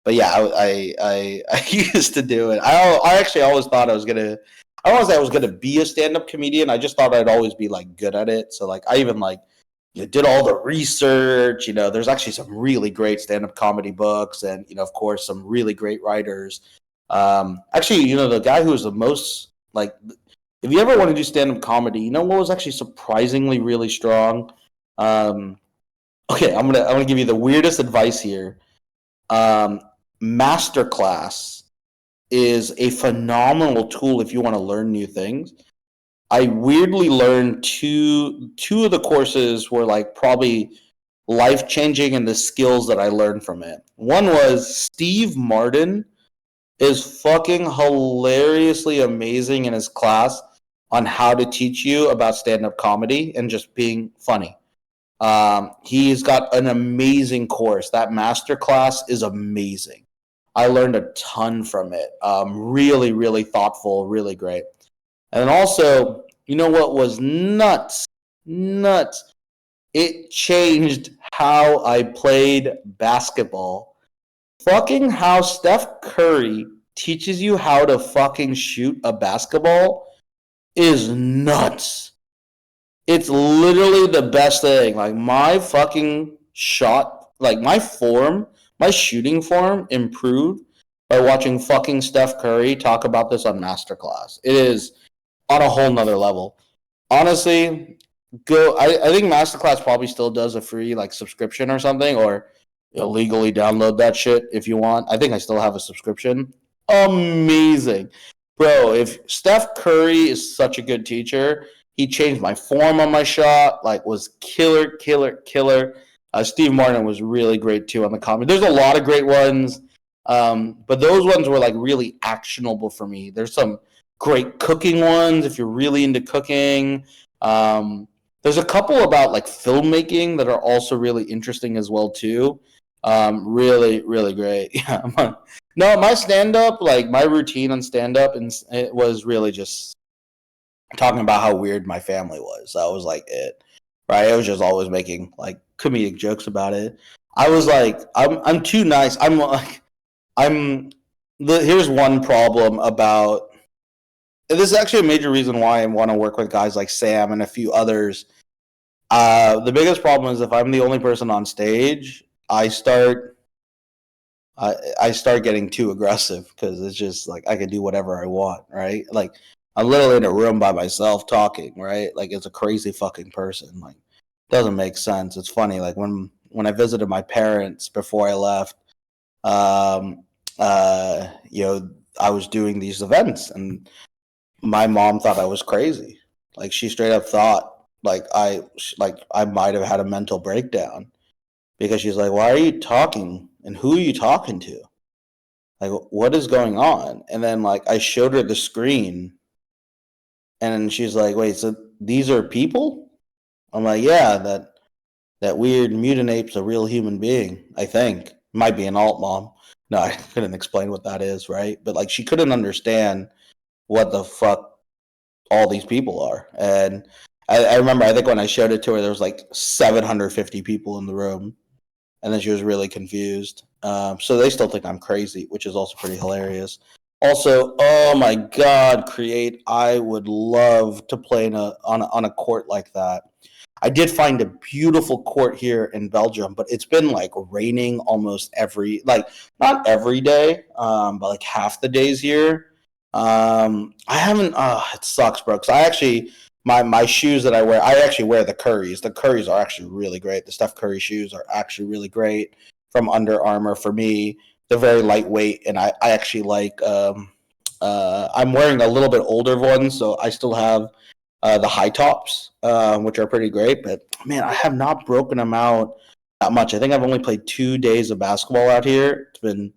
yeah, I used to do it. I actually always thought I was gonna. I don't want to say I was gonna be a stand-up comedian. I just thought I'd always be like good at it. So like I even did all the research. There's actually some really great stand-up comedy books, and of course some really great writers. Actually, the guy who was the most if you ever want to do stand-up comedy, what was actually surprisingly really strong? Okay, I'm gonna give you the weirdest advice here. Masterclass is a phenomenal tool if you want to learn new things. I weirdly learned two of the courses were like probably life-changing in the skills that I learned from it. One was Steve Martin is fucking hilariously amazing in his class on how to teach you about stand-up comedy and just being funny. He's got an amazing course. That master class is amazing. I learned a ton from it. Really, really thoughtful, really great. And also, what was nuts? Nuts. It changed how I played basketball. Fucking how Steph Curry teaches you how to fucking shoot a basketball is nuts. It's literally the best thing. Like my fucking shot, like my shooting form improved by watching fucking Steph Curry talk about this on Masterclass. It is on a whole nother level. Honestly, I think Masterclass probably still does a free subscription or something, or illegally download that shit if you want. I think I still have a subscription. Amazing. Bro, if Steph Curry is such a good teacher, he changed my form on my shot, was killer. Steve Martin was really great too on the comedy. There's a lot of great ones, but those ones were like really actionable for me. There's some great cooking ones if you're really into cooking. There's a couple about like filmmaking that are also really interesting as well too. Really, really great. Yeah. No, my stand up, like my routine on stand up, and it was really just talking about how weird my family was. That was like it, right? I was just always making like comedic jokes about it. I was like, I'm too nice. I'm like, I'm. Here's one problem about. This is actually a major reason why I want to work with guys like Sam and a few others. The biggest problem is if I'm the only person on stage, I start getting too aggressive because it's just like I can do whatever I want, right? Like I'm literally in a room by myself talking, right? Like it's a crazy fucking person. Like doesn't make sense. It's funny. Like when I visited my parents before I left, um, I was doing these events, and my mom thought I was crazy. Like she straight up thought I might have had a mental breakdown because she's like, "Why are you talking? And who are you talking to? Like, what is going on?" And then like I showed her the screen, and she's like, "Wait, so these are people?" I'm like, "Yeah, that weird mutant ape's a real human being. I think might be an alt mom." No, I couldn't explain what that is, right? But like she couldn't understand what the fuck all these people are. And I remember, I think when I showed it to her, there was like 750 people in the room, and then she was really confused. So they still think I'm crazy, which is also pretty hilarious. Also, oh my god, Create! I would love to play on a court like that. I did find a beautiful court here in Belgium, but it's been like raining almost like not every day, but like half the days here. I haven't. It sucks, bro. Because I actually my shoes that I wear, I actually wear the Currys. The Currys are actually really great. The Steph Curry shoes are actually really great from Under Armour for me. They're very lightweight, and I actually like. I'm wearing a little bit older ones, so I still have the high tops, which are pretty great. But man, I have not broken them out that much. I think I've only played 2 days of basketball out here. It's been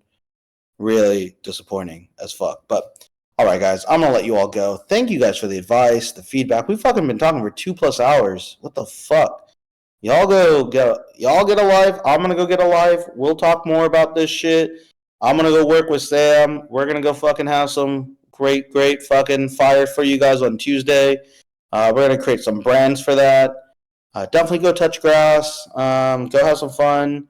really disappointing as fuck. But all right, guys, I'm gonna let you all go. Thank you guys for the advice, the feedback. We've fucking been talking for 2+ hours. What the fuck? Y'all get a life. I'm gonna go get a life. We'll talk more about this shit. I'm gonna go work with Sam. We're gonna go fucking have some great fucking fire for you guys on Tuesday. We're gonna create some brands for that. Definitely go touch grass. Go have some fun.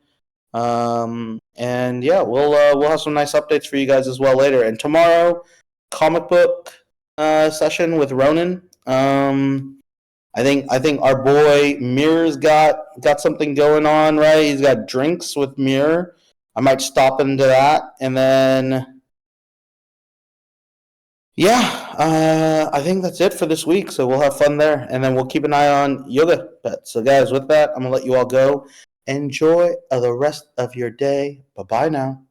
And yeah, we'll have some nice updates for you guys as well later. And tomorrow, comic book session with Ronan. I think our boy Mirror's got something going on, right? He's got drinks with Mirror. I might stop into that, and then yeah, I think that's it for this week. So we'll have fun there, and then we'll keep an eye on yoga bets. So guys, with that, I'm gonna let you all go. Enjoy the rest of your day. Bye bye now.